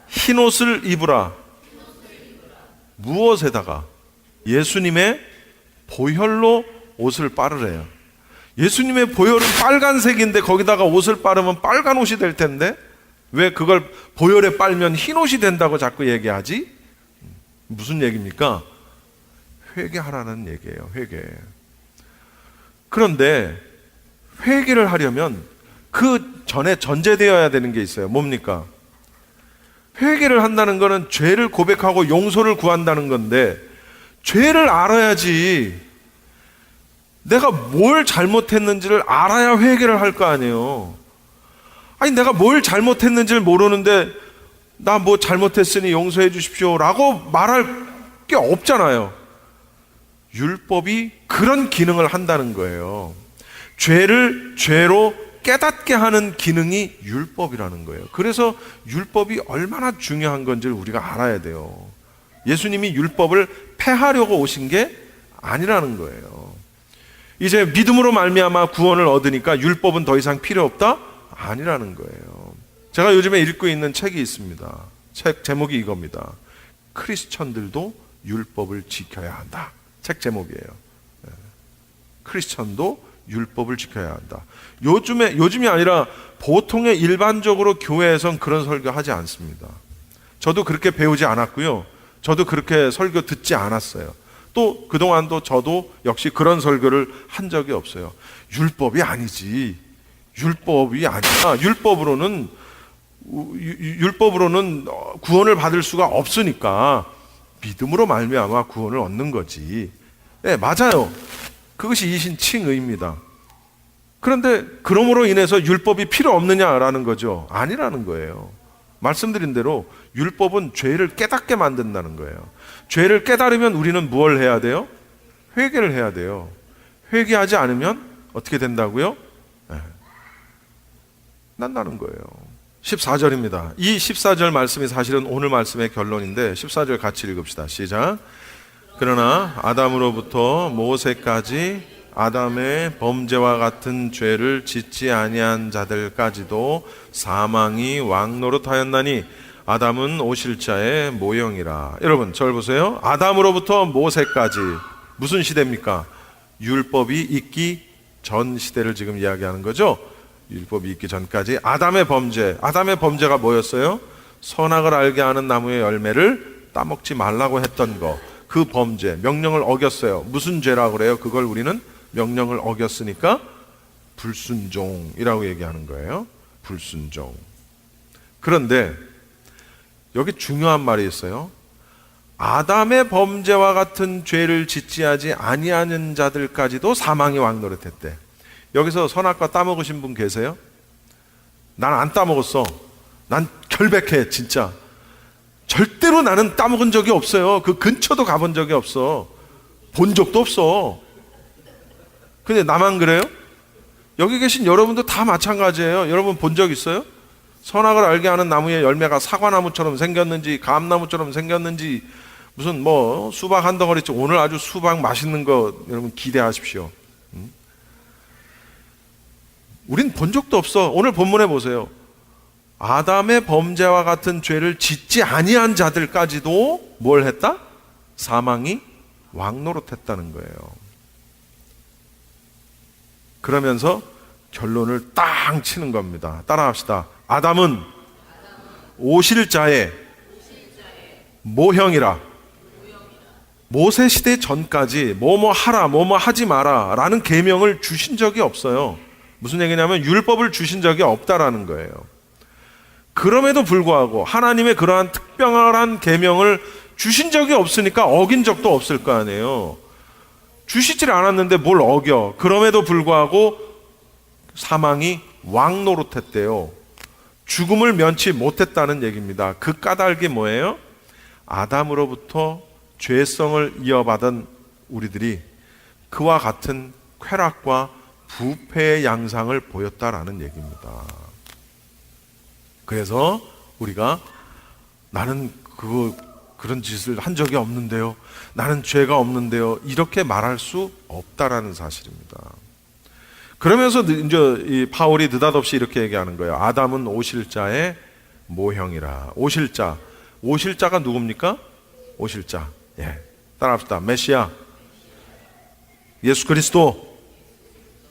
흰 옷을 입으라. 무엇에다가? 예수님의 보혈로 옷을 빨으래요. 예수님의 보혈은 빨간색인데 거기다가 옷을 빨으면 빨간 옷이 될 텐데 왜 그걸 보혈에 빨면 흰 옷이 된다고 자꾸 얘기하지? 무슨 얘기입니까? 회개하라는 얘기예요. 회개. 그런데 회개를 하려면 그 전에 전제되어야 되는 게 있어요. 뭡니까? 회개를 한다는 것은 죄를 고백하고 용서를 구한다는 건데 죄를 알아야지. 내가 뭘 잘못했는지를 알아야 회개를 할 거 아니에요. 아니 내가 뭘 잘못했는지를 모르는데 나 뭐 잘못했으니 용서해 주십시오 라고 말할 게 없잖아요. 율법이 그런 기능을 한다는 거예요. 죄를 죄로 깨닫게 하는 기능이 율법이라는 거예요. 그래서 율법이 얼마나 중요한 건지를 우리가 알아야 돼요. 예수님이 율법을 폐하려고 오신 게 아니라는 거예요. 이제 믿음으로 말미암아 구원을 얻으니까 율법은 더 이상 필요 없다? 아니라는 거예요. 제가 요즘에 읽고 있는 책이 있습니다. 책 제목이 이겁니다. 크리스천들도 율법을 지켜야 한다. 책 제목이에요. 크리스천도 율법을 지켜야 한다. 요즘이 아니라 보통의 일반적으로 교회에선 그런 설교하지 않습니다. 저도 그렇게 배우지 않았고요. 저도 그렇게 설교 듣지 않았어요. 또 그동안도 저도 역시 그런 설교를 한 적이 없어요. 율법이 아니지. 율법이 아니야. 율법으로는 구원을 받을 수가 없으니까 믿음으로 말미암아 구원을 얻는 거지. 네, 맞아요. 그것이 이신칭의입니다. 그런데 그러므로 인해서 율법이 필요 없느냐라는 거죠. 아니라는 거예요. 말씀드린 대로 율법은 죄를 깨닫게 만든다는 거예요. 죄를 깨달으면 우리는 무엇을 해야 돼요? 회개를 해야 돼요. 회개하지 않으면 어떻게 된다고요? 난다는 거예요. 14절입니다. 이 14절 말씀이 사실은 오늘 말씀의 결론인데 14절 같이 읽읍시다. 시작. 그러나 아담으로부터 모세까지 아담의 범죄와 같은 죄를 짓지 아니한 자들까지도 사망이 왕노릇하였나니 아담은 오실자의 모형이라. 여러분 절 보세요. 아담으로부터 모세까지 무슨 시대입니까? 율법이 있기 전 시대를 지금 이야기하는 거죠. 율법이 있기 전까지 아담의 범죄가 뭐였어요? 선악을 알게 하는 나무의 열매를 따먹지 말라고 했던 거. 그 범죄, 명령을 어겼어요. 무슨 죄라고 그래요? 그걸 우리는 명령을 어겼으니까 불순종이라고 얘기하는 거예요. 불순종. 그런데 여기 중요한 말이 있어요. 아담의 범죄와 같은 죄를 짓지 아니하는 자들까지도 사망이 왕노릇했대. 여기서 선악과 따먹으신 분 계세요? 난 안 따먹었어. 난 결백해 진짜. 절대로 나는 따먹은 적이 없어요. 그 근처도 가본 적이 없어. 본 적도 없어. 근데 나만 그래요? 여기 계신 여러분도 다 마찬가지예요. 여러분 본 적 있어요? 선악을 알게 하는 나무의 열매가 사과나무처럼 생겼는지 감나무처럼 생겼는지 무슨 뭐 수박 한 덩어리 오늘 아주 수박 맛있는 거 여러분 기대하십시오. 우린 본 적도 없어. 오늘 본문에 보세요. 아담의 범죄와 같은 죄를 짓지 아니한 자들까지도 뭘 했다? 사망이 왕노릇했다는 거예요. 그러면서 결론을 땅 치는 겁니다. 따라합시다. 아담은 오실 자의 모형이라. 모세 시대 전까지 뭐뭐 하라 뭐뭐 하지 마라 라는 계명을 주신 적이 없어요. 무슨 얘기냐면 율법을 주신 적이 없다라는 거예요. 그럼에도 불구하고 하나님의 그러한 특별한 계명을 주신 적이 없으니까 어긴 적도 없을 거 아니에요. 주시질 않았는데 뭘 어겨. 그럼에도 불구하고 사망이 왕노릇했대요. 죽음을 면치 못했다는 얘기입니다. 그 까닭이 뭐예요? 아담으로부터 죄성을 이어받은 우리들이 그와 같은 쾌락과 부패의 양상을 보였다라는 얘기입니다. 그래서 우리가 나는 그런 짓을 한 적이 없는데요. 나는 죄가 없는데요. 이렇게 말할 수 없다라는 사실입니다. 그러면서 이제 이 바울이 느닷없이 이렇게 얘기하는 거예요. 아담은 오실자의 모형이라. 오실자가 누굽니까? 오실자. 예. 따라합시다. 메시아. 예수 그리스도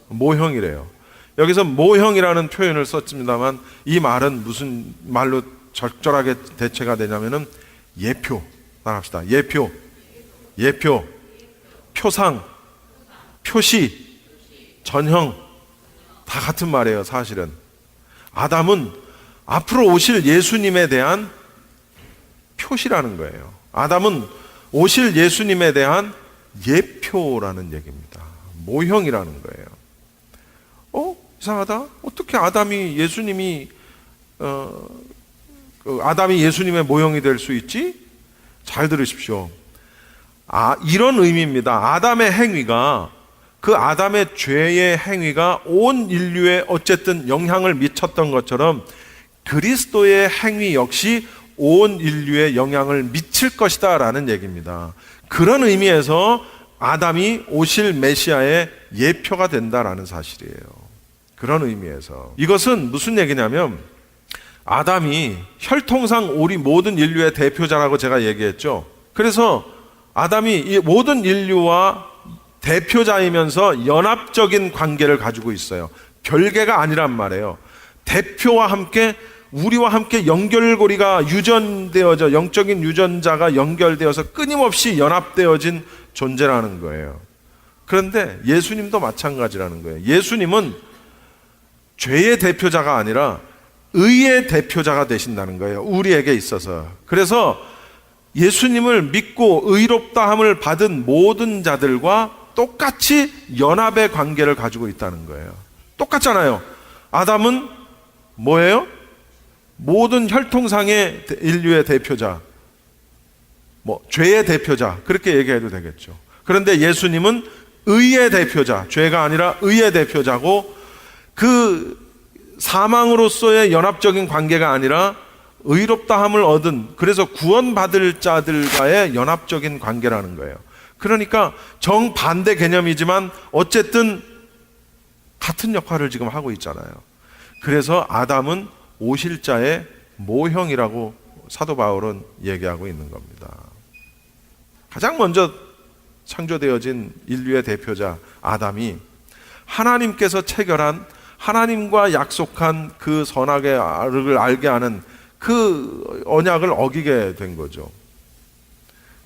모형이래요. 여기서 모형이라는 표현을 썼습니다만 이 말은 무슨 말로 적절하게 대체가 되냐면은 예표. 따라합시다. 예표. 표상. 표시. 전형. 다 같은 말이에요, 사실은. 아담은 앞으로 오실 예수님에 대한 표시라는 거예요. 아담은 오실 예수님에 대한 예표라는 얘기입니다. 모형이라는 거예요. 이상하다. 어떻게 아담이 예수님의 모형이 될 수 있지? 잘 들으십시오. 이런 의미입니다. 아담의 행위가, 그 아담의 죄의 행위가 온 인류에 어쨌든 영향을 미쳤던 것처럼 그리스도의 행위 역시 온 인류에 영향을 미칠 것이다 라는 얘기입니다. 그런 의미에서 아담이 오실 메시아의 예표가 된다라는 사실이에요. 그런 의미에서. 이것은 무슨 얘기냐면 아담이 혈통상 우리 모든 인류의 대표자라고 제가 얘기했죠. 그래서 아담이 이 모든 인류와 대표자이면서 연합적인 관계를 가지고 있어요. 별개가 아니란 말이에요. 대표와 함께, 우리와 함께 연결고리가 유전되어져, 영적인 유전자가 연결되어서 끊임없이 연합되어진 존재라는 거예요. 그런데 예수님도 마찬가지라는 거예요. 예수님은 죄의 대표자가 아니라 의의 대표자가 되신다는 거예요. 우리에게 있어서. 그래서 예수님을 믿고 의롭다함을 받은 모든 자들과 똑같이 연합의 관계를 가지고 있다는 거예요. 똑같잖아요. 아담은 뭐예요? 모든 혈통상의 인류의 대표자, 죄의 대표자, 그렇게 얘기해도 되겠죠. 그런데 예수님은 의의 대표자, 죄가 아니라 의의 대표자고, 그 사망으로서의 연합적인 관계가 아니라 의롭다함을 얻은, 그래서 구원받을 자들과의 연합적인 관계라는 거예요. 그러니까 정반대 개념이지만 어쨌든 같은 역할을 지금 하고 있잖아요. 그래서 아담은 오실 자의 모형이라고 사도 바울은 얘기하고 있는 겁니다. 가장 먼저 창조되어진 인류의 대표자 아담이 하나님께서 체결한, 하나님과 약속한 그 선악의 알을 알게 하는 그 언약을 어기게 된 거죠.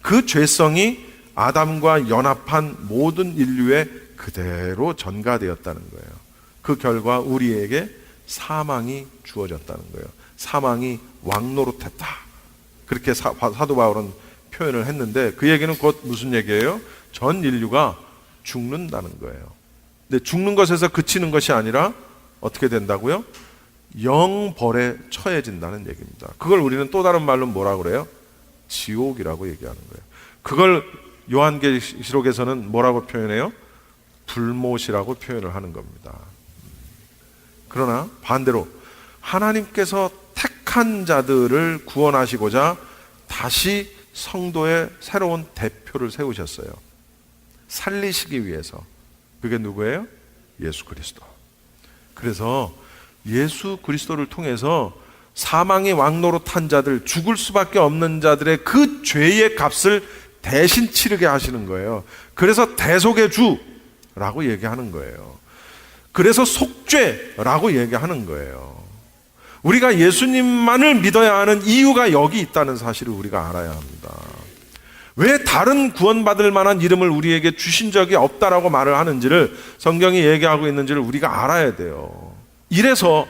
그 죄성이 아담과 연합한 모든 인류에 그대로 전가되었다는 거예요. 그 결과 우리에게 사망이 주어졌다는 거예요. 사망이 왕노릇했다. 그렇게 사도 바울은 표현을 했는데, 그 얘기는 곧 무슨 얘기예요? 전 인류가 죽는다는 거예요. 근데 죽는 것에서 그치는 것이 아니라 어떻게 된다고요? 영벌에 처해진다는 얘기입니다. 그걸 우리는 또 다른 말로 뭐라고 그래요? 지옥이라고 얘기하는 거예요. 그걸 요한계시록에서는 뭐라고 표현해요? 불못이라고 표현을 하는 겁니다. 그러나 반대로 하나님께서 택한 자들을 구원하시고자 다시 성도의 새로운 대표를 세우셨어요. 살리시기 위해서. 그게 누구예요? 예수 그리스도. 그래서 예수 그리스도를 통해서 사망의 왕노릇한 자들, 죽을 수밖에 없는 자들의 그 죄의 값을 대신 치르게 하시는 거예요. 그래서 대속의 주라고 얘기하는 거예요. 그래서 속죄라고 얘기하는 거예요. 우리가 예수님만을 믿어야 하는 이유가 여기 있다는 사실을 우리가 알아야 합니다. 왜 다른 구원받을 만한 이름을 우리에게 주신 적이 없다라고 말을 하는지를, 성경이 얘기하고 있는지를 우리가 알아야 돼요. 이래서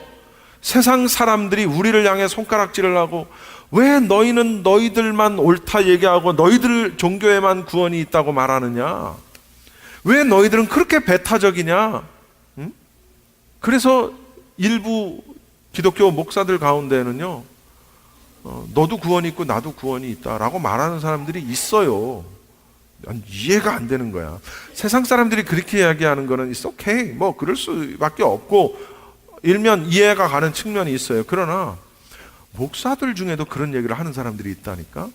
세상 사람들이 우리를 향해 손가락질을 하고, 왜 너희는 너희들만 옳다 얘기하고 너희들 종교에만 구원이 있다고 말하느냐? 왜 너희들은 그렇게 배타적이냐? 응? 그래서 일부 기독교 목사들 가운데는요, 너도 구원이 있고 나도 구원이 있다라고 말하는 사람들이 있어요. 이해가 안 되는 거야. 세상 사람들이 그렇게 이야기하는 거는 it's okay, 뭐 그럴 수밖에 없고, 일면 이해가 가는 측면이 있어요. 그러나 목사들 중에도 그런 얘기를 하는 사람들이 있다니까.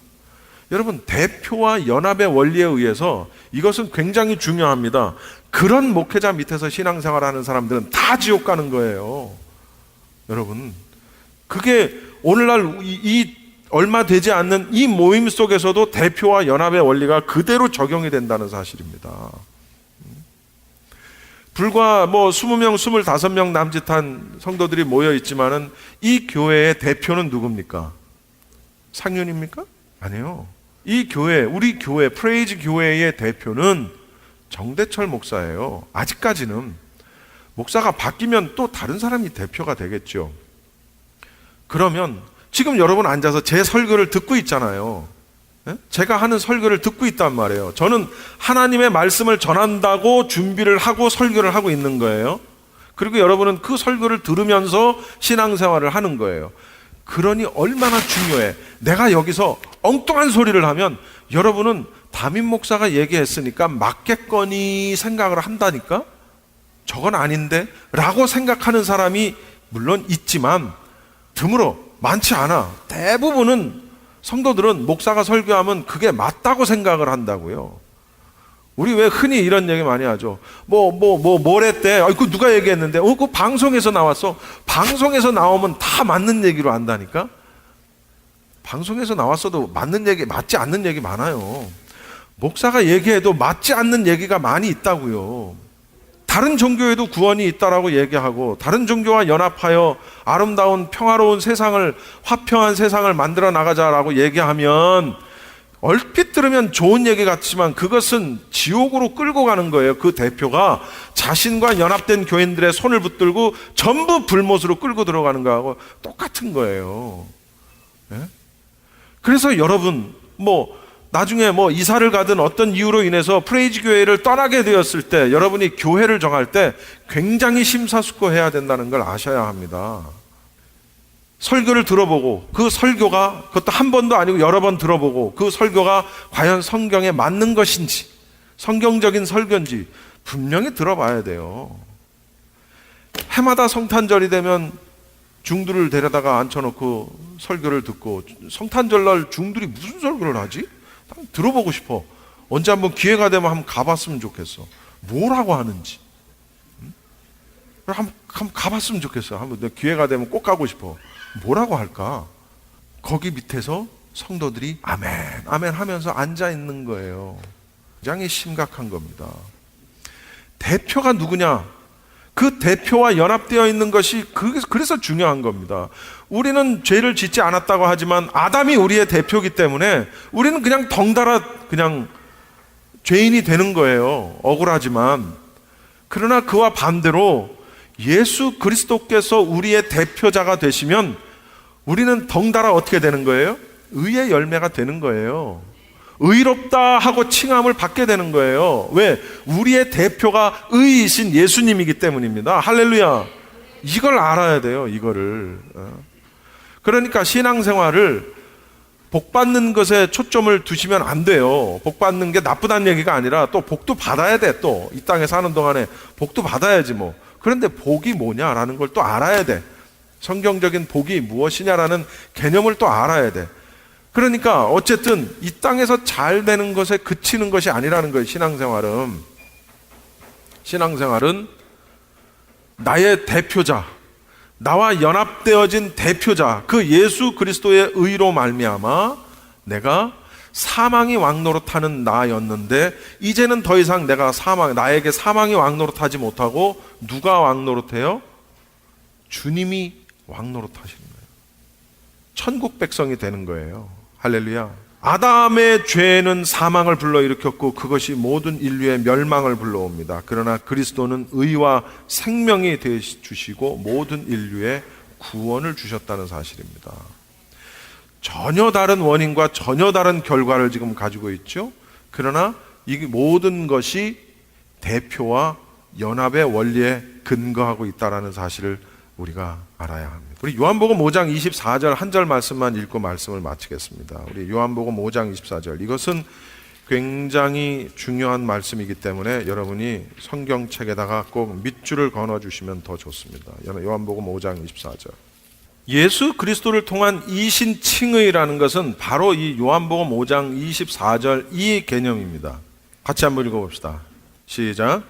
여러분, 대표와 연합의 원리에 의해서 이것은 굉장히 중요합니다. 그런 목회자 밑에서 신앙생활하는 사람들은 다 지옥 가는 거예요. 여러분, 그게 오늘날 이 얼마 되지 않는 이 모임 속에서도 대표와 연합의 원리가 그대로 적용이 된다는 사실입니다. 불과 20명, 25명 남짓한 성도들이 모여 있지만은 이 교회의 대표는 누굽니까? 상윤입니까? 아니요. 이 교회, 우리 교회, 프레이즈 교회의 대표는 정대철 목사예요. 아직까지는. 목사가 바뀌면 또 다른 사람이 대표가 되겠죠. 그러면 지금 여러분 앉아서 제 설교를 듣고 있잖아요. 제가 하는 설교를 듣고 있단 말이에요. 저는 하나님의 말씀을 전한다고 준비를 하고 설교를 하고 있는 거예요. 그리고 여러분은 그 설교를 들으면서 신앙생활을 하는 거예요. 그러니 얼마나 중요해. 내가 여기서 엉뚱한 소리를 하면 여러분은 담임 목사가 얘기했으니까 맞겠거니 생각을 한다니까? 저건 아닌데? 라고 생각하는 사람이 물론 있지만 드물어, 많지 않아. 대부분은 성도들은 목사가 설교하면 그게 맞다고 생각을 한다고요. 우리 왜 흔히 이런 얘기 많이 하죠. 뭐랬대? 그거 누가 얘기했는데? 그거 방송에서 나왔어. 방송에서 나오면 다 맞는 얘기로 안다니까? 방송에서 나왔어도 맞는 얘기, 맞지 않는 얘기 많아요. 목사가 얘기해도 맞지 않는 얘기가 많이 있다고요. 다른 종교에도 구원이 있다라고 얘기하고 다른 종교와 연합하여 아름다운 평화로운 세상을, 화평한 세상을 만들어 나가자라고 얘기하면 얼핏 들으면 좋은 얘기 같지만 그것은 지옥으로 끌고 가는 거예요. 그 대표가 자신과 연합된 교인들의 손을 붙들고 전부 불못으로 끌고 들어가는 거하고 똑같은 거예요. 예? 그래서 여러분 나중에 이사를 가든 어떤 이유로 인해서 프레이즈 교회를 떠나게 되었을 때 여러분이 교회를 정할 때 굉장히 심사숙고해야 된다는 걸 아셔야 합니다. 설교를 들어보고 그 설교가, 그것도 한 번도 아니고 여러 번 들어보고 그 설교가 과연 성경에 맞는 것인지, 성경적인 설교인지 분명히 들어봐야 돼요. 해마다 성탄절이 되면 중들을 데려다가 앉혀놓고 설교를 듣고, 성탄절날 중들이 무슨 설교를 하지? 들어보고 싶어. 언제 한번 기회가 되면 한번 가봤으면 좋겠어. 뭐라고 하는지. 한번 가봤으면 좋겠어. 한번 내 기회가 되면 꼭 가고 싶어. 뭐라고 할까? 거기 밑에서 성도들이 아멘, 아멘 하면서 앉아 있는 거예요. 굉장히 심각한 겁니다. 대표가 누구냐? 그 대표와 연합되어 있는 것이 그래서 중요한 겁니다. 우리는 죄를 짓지 않았다고 하지만 아담이 우리의 대표이기 때문에 우리는 그냥 덩달아 그냥 죄인이 되는 거예요. 억울하지만. 그러나 그와 반대로 예수 그리스도께서 우리의 대표자가 되시면 우리는 덩달아 어떻게 되는 거예요? 의의 열매가 되는 거예요. 의롭다 하고 칭함을 받게 되는 거예요. 왜? 우리의 대표가 의이신 예수님이기 때문입니다. 할렐루야. 이걸 알아야 돼요. 이거를. 그러니까 신앙생활을 복받는 것에 초점을 두시면 안 돼요. 복받는 게 나쁘다는 얘기가 아니라 또 복도 받아야 돼. 또 이 땅에 사는 동안에 복도 받아야지 뭐. 그런데 복이 뭐냐라는 걸 또 알아야 돼. 성경적인 복이 무엇이냐라는 개념을 또 알아야 돼. 그러니까 어쨌든 이 땅에서 잘 되는 것에 그치는 것이 아니라는 거예요. 신앙생활은 나의 대표자, 나와 연합되어진 대표자, 그 예수 그리스도의 의로 말미암아 내가 사망이 왕노릇하는 나였는데 이제는 더 이상 나에게 사망이 왕노릇하지 못하고 누가 왕노릇해요? 주님이 왕노릇하시는 거예요. 천국 백성이 되는 거예요. 할렐루야. 아담의 죄는 사망을 불러일으켰고 그것이 모든 인류의 멸망을 불러옵니다. 그러나 그리스도는 의와 생명이 되어주시고 모든 인류의 구원을 주셨다는 사실입니다. 전혀 다른 원인과 전혀 다른 결과를 지금 가지고 있죠. 그러나 이 모든 것이 대표와 연합의 원리에 근거하고 있다는 사실을 우리가 알아야 합니다. 우리 요한복음 5장 24절 한 절 말씀만 읽고 말씀을 마치겠습니다. 우리 요한복음 5장 24절, 이것은 굉장히 중요한 말씀이기 때문에 여러분이 성경책에다가 꼭 밑줄을 그어주시면 더 좋습니다. 요한복음 5장 24절. 예수 그리스도를 통한 이신칭의라는 것은 바로 이 요한복음 5장 24절 이 개념입니다. 같이 한번 읽어봅시다. 시작.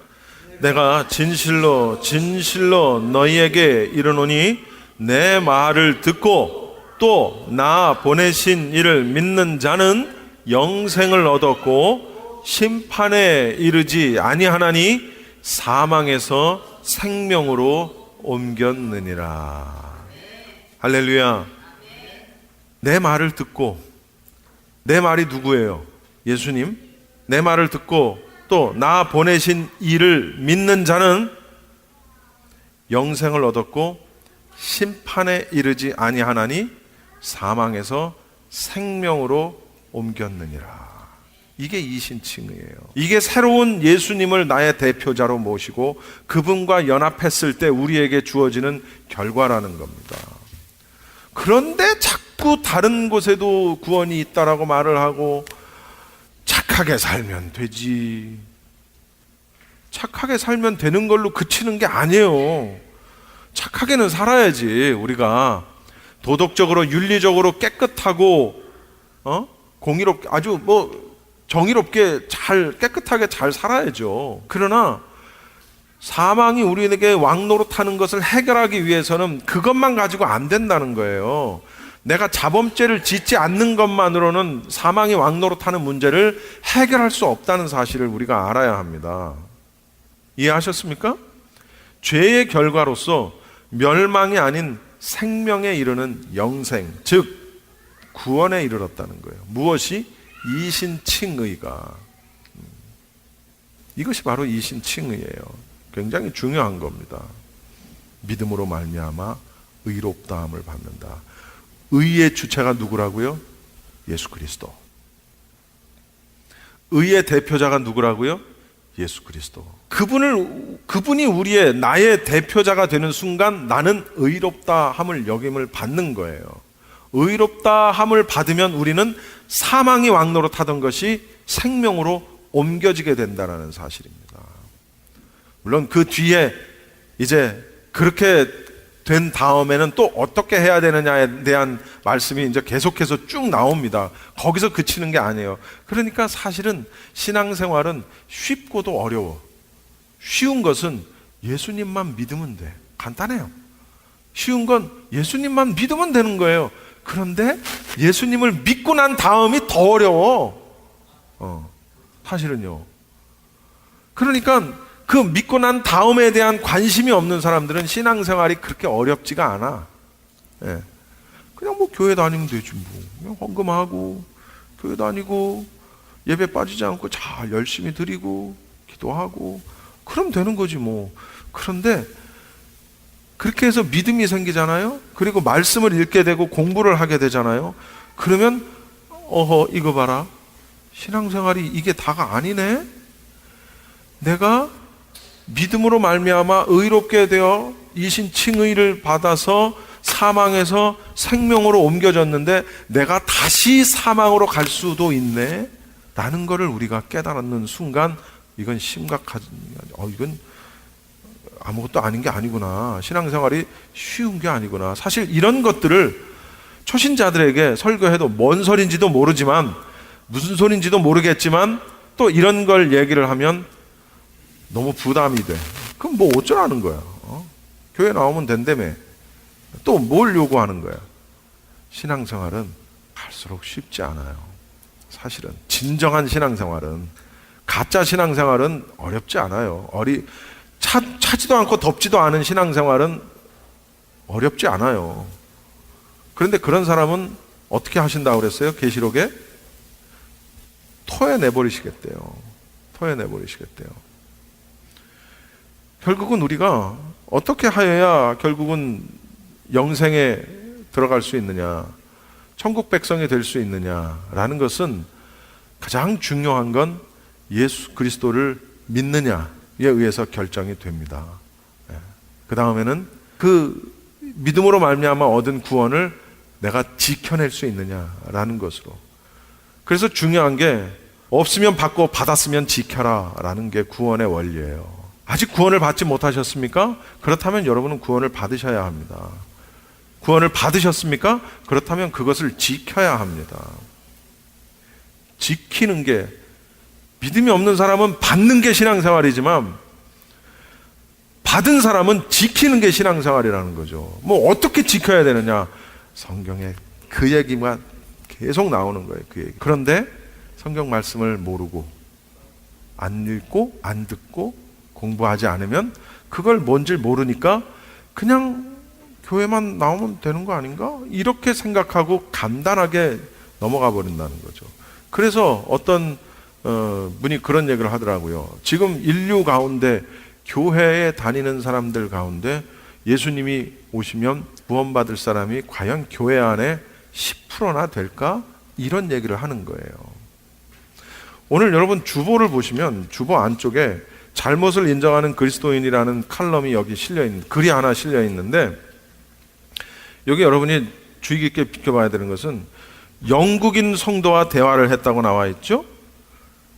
내가 진실로 진실로 너희에게 이르노니 내 말을 듣고 또 나 보내신 이를 믿는 자는 영생을 얻었고 심판에 이르지 아니하나니 사망에서 생명으로 옮겼느니라. 할렐루야. 내 말을 듣고, 내 말이 누구예요? 예수님. 내 말을 듣고 또 나 보내신 이를 믿는 자는 영생을 얻었고 심판에 이르지 아니하나니 사망에서 생명으로 옮겼느니라. 이게 이신칭의예요. 이게 새로운 예수님을 나의 대표자로 모시고 그분과 연합했을 때 우리에게 주어지는 결과라는 겁니다. 그런데 자꾸 다른 곳에도 구원이 있다라고 말을 하고 착하게 살면 되지. 착하게 살면 되는 걸로 그치는 게 아니에요. 착하게는 살아야지. 우리가 도덕적으로 윤리적으로 깨끗하고 공의롭게 아주 정의롭게 잘 깨끗하게 잘 살아야죠. 그러나 사망이 우리에게 왕노릇하는 것을 해결하기 위해서는 그것만 가지고 안 된다는 거예요. 내가 자범죄를 짓지 않는 것만으로는 사망이 왕노릇하는 문제를 해결할 수 없다는 사실을 우리가 알아야 합니다. 이해하셨습니까? 죄의 결과로서 멸망이 아닌 생명에 이르는 영생, 즉 구원에 이르렀다는 거예요. 무엇이? 이신칭의가. 이것이 바로 이신칭의예요. 굉장히 중요한 겁니다. 믿음으로 말미암아 의롭다함을 받는다. 의의 주체가 누구라고요? 예수 그리스도. 의의 대표자가 누구라고요? 예수 그리스도. 그분이 나의 대표자가 되는 순간 나는 의롭다함을 여김을 받는 거예요. 의롭다함을 받으면 우리는 사망이 왕노릇하던 것이 생명으로 옮겨지게 된다는 사실입니다. 물론 그 뒤에 이제 그렇게 된 다음에는 또 어떻게 해야 되느냐에 대한 말씀이 이제 계속해서 쭉 나옵니다. 거기서 그치는 게 아니에요. 그러니까 사실은 신앙생활은 쉽고도 어려워. 쉬운 것은 예수님만 믿으면 돼. 간단해요. 쉬운 건 예수님만 믿으면 되는 거예요. 그런데 예수님을 믿고 난 다음이 더 어려워. 사실은요. 그러니까 그 믿고 난 다음에 대한 관심이 없는 사람들은 신앙생활이 그렇게 어렵지가 않아. 예. 그냥 교회 다니면 되지 그냥 헌금하고 교회 다니고 예배 빠지지 않고 잘 열심히 드리고 기도하고 그럼 되는 거지 그런데 그렇게 해서 믿음이 생기잖아요. 그리고 말씀을 읽게 되고 공부를 하게 되잖아요. 그러면 이거 봐라. 신앙생활이 이게 다가 아니네. 내가 믿음으로 말미암아 의롭게 되어 이신칭의를 받아서 사망에서 생명으로 옮겨졌는데 내가 다시 사망으로 갈 수도 있네 라는 것을 우리가 깨달는 순간 이건 심각한, 이건 아무것도 아닌 게 아니구나. 신앙생활이 쉬운 게 아니구나. 사실 이런 것들을 초신자들에게 설교해도 뭔 소린지도 모르지만 무슨 소린지도 모르겠지만 또 이런 걸 얘기를 하면 너무 부담이 돼. 그럼 어쩌라는 거야. 교회 나오면 된다며. 또 뭘 요구하는 거야. 신앙생활은 갈수록 쉽지 않아요. 사실은 진정한 신앙생활은, 가짜 신앙생활은 어렵지 않아요. 차지도 않고 덥지도 않은 신앙생활은 어렵지 않아요. 그런데 그런 사람은 어떻게 하신다고 그랬어요? 계시록에 토해내버리시겠대요. 토해내버리시겠대요. 결국은 우리가 어떻게 하여야 결국은 영생에 들어갈 수 있느냐, 천국 백성이 될 수 있느냐라는 것은 가장 중요한 건 예수 그리스도를 믿느냐에 의해서 결정이 됩니다. 그 다음에는 그 믿음으로 말미암아 얻은 구원을 내가 지켜낼 수 있느냐라는 것으로. 그래서 중요한 게 없으면 받고 받았으면 지켜라 라는 게 구원의 원리예요. 아직 구원을 받지 못하셨습니까? 그렇다면 여러분은 구원을 받으셔야 합니다. 구원을 받으셨습니까? 그렇다면 그것을 지켜야 합니다. 지키는 게, 믿음이 없는 사람은 받는 게 신앙생활이지만 받은 사람은 지키는 게 신앙생활이라는 거죠. 뭐 어떻게 지켜야 되느냐? 성경에 그 얘기만 계속 나오는 거예요. 그 얘기. 그런데 성경 말씀을 모르고 안 읽고 안 듣고 공부하지 않으면 그걸 뭔지 모르니까 그냥 교회만 나오면 되는 거 아닌가? 이렇게 생각하고 간단하게 넘어가 버린다는 거죠. 그래서 어떤 분이 그런 얘기를 하더라고요. 지금 인류 가운데 교회에 다니는 사람들 가운데 예수님이 오시면 구원받을 사람이 과연 교회 안에 10%나 될까? 이런 얘기를 하는 거예요. 오늘 여러분 주보를 보시면 주보 안쪽에 잘못을 인정하는 그리스도인이라는 칼럼이 여기 실려있는, 글이 하나 실려있는데, 여기 여러분이 주의 깊게 비켜봐야 되는 것은 영국인 성도와 대화를 했다고 나와 있죠.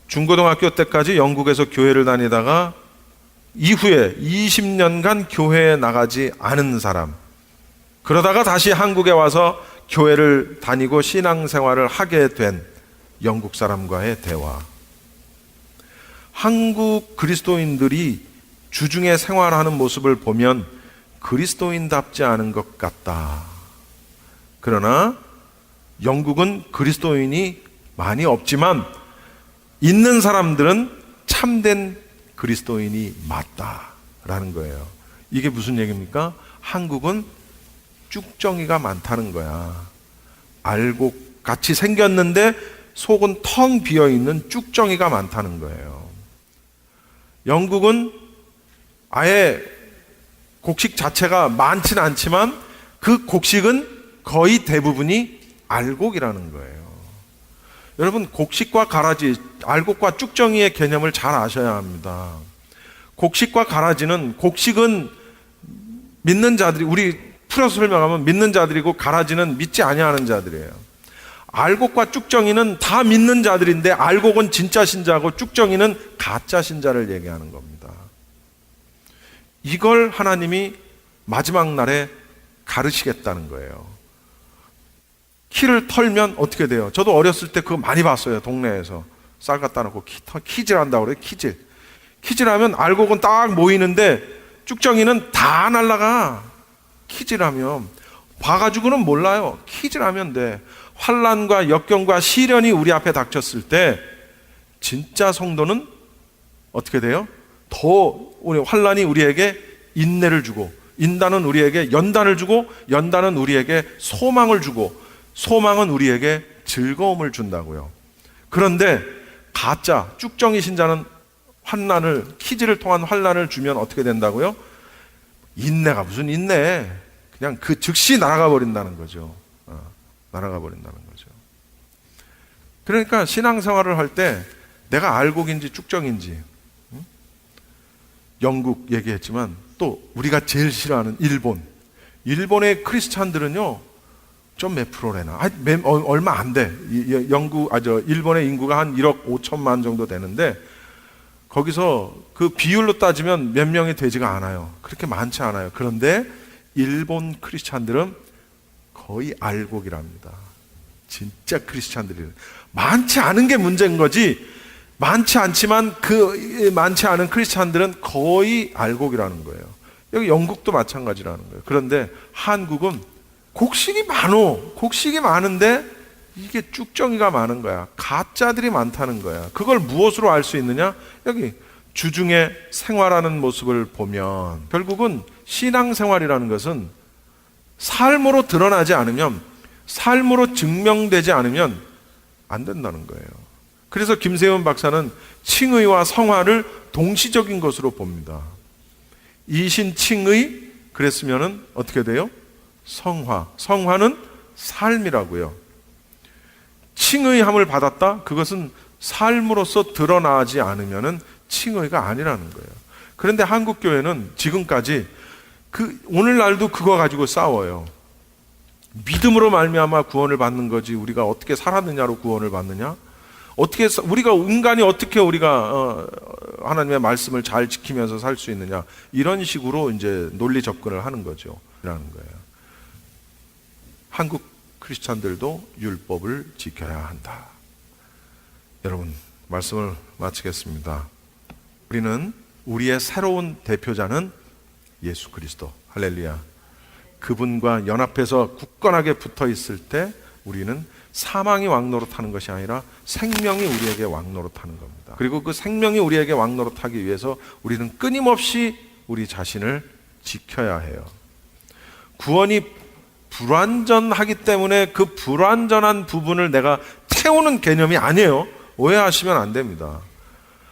중고등학교 때까지 영국에서 교회를 다니다가 이후에 20년간 교회에 나가지 않은 사람, 그러다가 다시 한국에 와서 교회를 다니고 신앙생활을 하게 된 영국 사람과의 대화. 한국 그리스도인들이 주중에 생활하는 모습을 보면 그리스도인답지 않은 것 같다. 그러나 영국은 그리스도인이 많이 없지만 있는 사람들은 참된 그리스도인이 맞다라는 거예요. 이게 무슨 얘기입니까? 한국은 쭉정이가 많다는 거야. 알고 같이 생겼는데 속은 텅 비어있는 쭉정이가 많다는 거예요. 영국은 아예 곡식 자체가 많지는 않지만 그 곡식은 거의 대부분이 알곡이라는 거예요. 여러분, 곡식과 가라지, 알곡과 쭉정이의 개념을 잘 아셔야 합니다. 곡식과 가라지는, 곡식은 믿는 자들이, 우리 풀어서 설명하면 믿는 자들이고 가라지는 믿지 아니하는 자들이에요. 알곡과 쭉정이는 다 믿는 자들인데 알곡은 진짜 신자고 쭉정이는 가짜 신자를 얘기하는 겁니다. 이걸 하나님이 마지막 날에 가르치겠다는 거예요. 키를 털면 어떻게 돼요? 저도 어렸을 때 그거 많이 봤어요. 동네에서 쌀 갖다 놓고 키질 한다고 그래요. 키질. 키질하면 알곡은 딱 모이는데 쭉정이는 다 날라가. 키질하면 봐가지고는 몰라요. 키질하면 돼. 환난과 역경과 시련이 우리 앞에 닥쳤을 때 진짜 성도는 어떻게 돼요? 더 우리 환난이 우리에게 인내를 주고, 인단은 우리에게 연단을 주고, 연단은 우리에게 소망을 주고, 소망은 우리에게 즐거움을 준다고요. 그런데 가짜 쭉정이 신자는 환난을, 키즈를 통한 환난을 주면 어떻게 된다고요? 인내가 무슨 인내? 그냥 그 즉시 날아가 버린다는 거죠. 날아가 버린다는 거죠. 그러니까 신앙생활을 할 때 내가 알곡인지 쭉정인지, 영국 얘기했지만 또 우리가 제일 싫어하는 일본의 크리스찬들은요, 좀 몇 프로래나? 얼마 안 돼. 일본의 인구가 한 1억 5천만 정도 되는데 거기서 그 비율로 따지면 몇 명이 되지가 않아요. 그렇게 많지 않아요. 그런데 일본 크리스찬들은 거의 알곡이랍니다. 진짜 크리스찬들이 많지 않은 게 문제인 거지, 많지 않지만 그 많지 않은 크리스찬들은 거의 알곡이라는 거예요. 여기 영국도 마찬가지라는 거예요. 그런데 한국은 곡식이 많은데 이게 쭉정이가 많은 거야. 가짜들이 많다는 거야. 그걸 무엇으로 알 수 있느냐? 여기 주중에 생활하는 모습을 보면 결국은 신앙생활이라는 것은 삶으로 드러나지 않으면, 삶으로 증명되지 않으면 안 된다는 거예요. 그래서 김세훈 박사는 칭의와 성화를 동시적인 것으로 봅니다. 이신칭의 그랬으면은 어떻게 돼요? 성화는 삶이라고요. 칭의함을 받았다? 그것은 삶으로서 드러나지 않으면은 칭의가 아니라는 거예요. 그런데 한국 교회는 지금까지 오늘날도 그거 가지고 싸워요. 믿음으로 말미암아 구원을 받는 거지 우리가 어떻게 살았느냐로 구원을 받느냐? 인간이 어떻게 우리가 하나님의 말씀을 잘 지키면서 살 수 있느냐? 이런 식으로 이제 논리 접근을 하는 거죠. 라는 거예요. 한국 크리스찬들도 율법을 지켜야 한다. 여러분, 말씀을 마치겠습니다. 우리는 우리의 새로운 대표자는 예수 그리스도, 할렐루야. 그분과 연합해서 굳건하게 붙어 있을 때 우리는 사망이 왕노릇하는 것이 아니라 생명이 우리에게 왕노릇하는 겁니다. 그리고 그 생명이 우리에게 왕노릇하기 위해서 우리는 끊임없이 우리 자신을 지켜야 해요. 구원이 불완전하기 때문에 그 불완전한 부분을 내가 채우는 개념이 아니에요. 오해하시면 안 됩니다.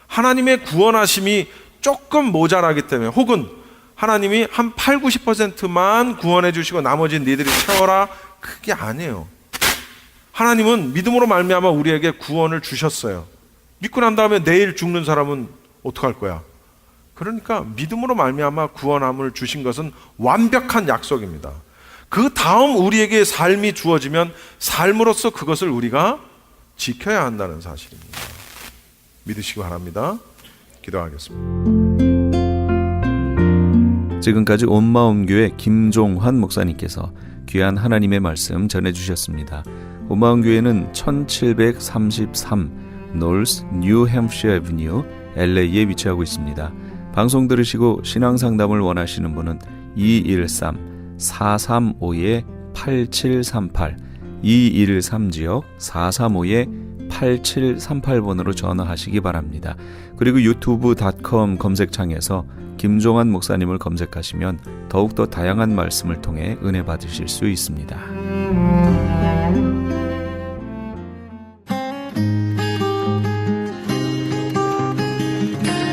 하나님의 구원하심이 조금 모자라기 때문에, 혹은 하나님이 한 8, 90%만 구원해 주시고 나머지는 니들이 채워라, 그게 아니에요. 하나님은 믿음으로 말미암아 우리에게 구원을 주셨어요. 믿고 난 다음에 내일 죽는 사람은 어떡할 거야? 그러니까 믿음으로 말미암아 구원함을 주신 것은 완벽한 약속입니다. 그 다음 우리에게 삶이 주어지면 삶으로서 그것을 우리가 지켜야 한다는 사실입니다. 믿으시기 바랍니다. 기도하겠습니다. 지금까지 온마음교회 김종환 목사님께서 귀한 하나님의 말씀 전해주셨습니다. 온마음교회는 1733 노스 뉴햄프셔 애비뉴 LA에 위치하고 있습니다. 방송 들으시고 신앙상담을 원하시는 분은 213-435-8738 213지역 435-8738번으로 전화하시기 바랍니다. 그리고 유튜브.com 검색창에서 김종환 목사님을 검색하시면 더욱더 다양한 말씀을 통해 은혜 받으실 수 있습니다.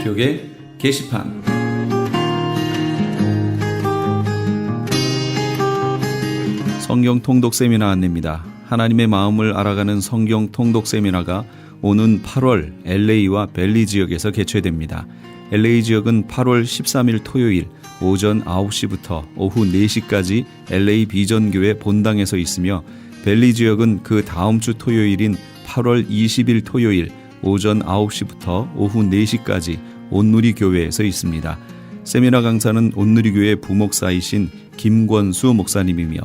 교계 게시판 성경 통독 세미나 안내입니다. 하나님의 마음을 알아가는 성경 통독 세미나가 오는 8월 LA와 벨리 지역에서 개최됩니다. LA 지역은 8월 13일 토요일 오전 9시부터 오후 4시까지 LA 비전교회 본당에서 있으며, 벨리 지역은 그 다음 주 토요일인 8월 20일 토요일 오전 9시부터 오후 4시까지 온누리 교회에서 있습니다. 세미나 강사는 온누리 교회 부목사이신 김권수 목사님이며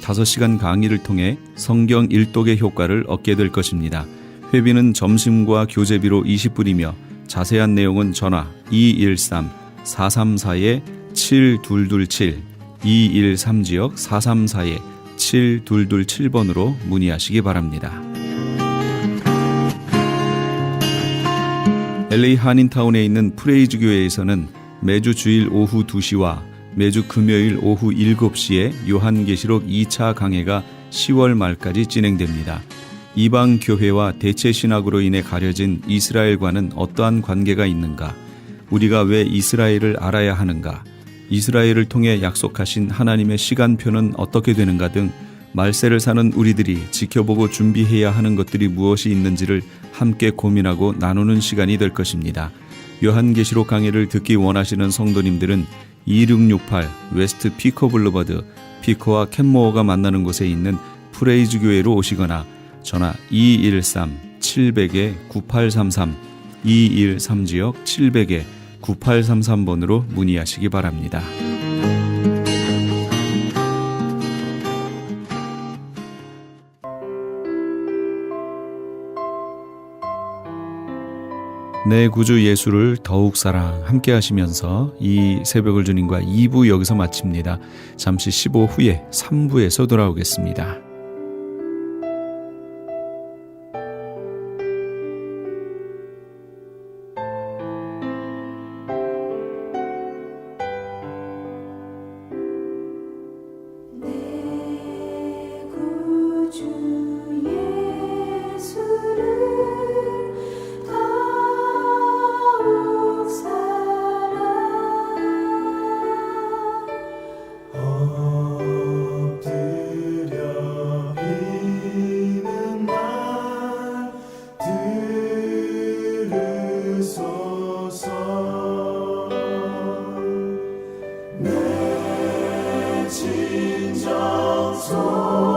5시간 강의를 통해 성경 일독의 효과를 얻게 될 것입니다. 회비는 점심과 교재비로 20불이며 자세한 내용은 전화 213-434-7227 213지역 434-7227번으로 문의하시기 바랍니다. LA 한인타운에 있는 프레이즈 교회에서는 매주 주일 오후 2시와 매주 금요일 오후 7시에 요한계시록 2차 강해가 10월 말까지 진행됩니다. 이방 교회와 대체 신학으로 인해 가려진 이스라엘과는 어떠한 관계가 있는가? 우리가 왜 이스라엘을 알아야 하는가? 이스라엘을 통해 약속하신 하나님의 시간표는 어떻게 되는가 등 말세를 사는 우리들이 지켜보고 준비해야 하는 것들이 무엇이 있는지를 함께 고민하고 나누는 시간이 될 것입니다. 요한계시록 강해를 듣기 원하시는 성도님들은 2668 웨스트 피커 블루버드 피커와 캔모어가 만나는 곳에 있는 프레이즈 교회로 오시거나 전화 213-700-9833 213지역 700-9833번으로 문의하시기 바랍니다. 내 구주 예수를 더욱 사랑 함께 하시면서 이 새벽을 주님과 2부 여기서 마칩니다. 잠시 15 후에 3부에서 돌아오겠습니다. 진정 소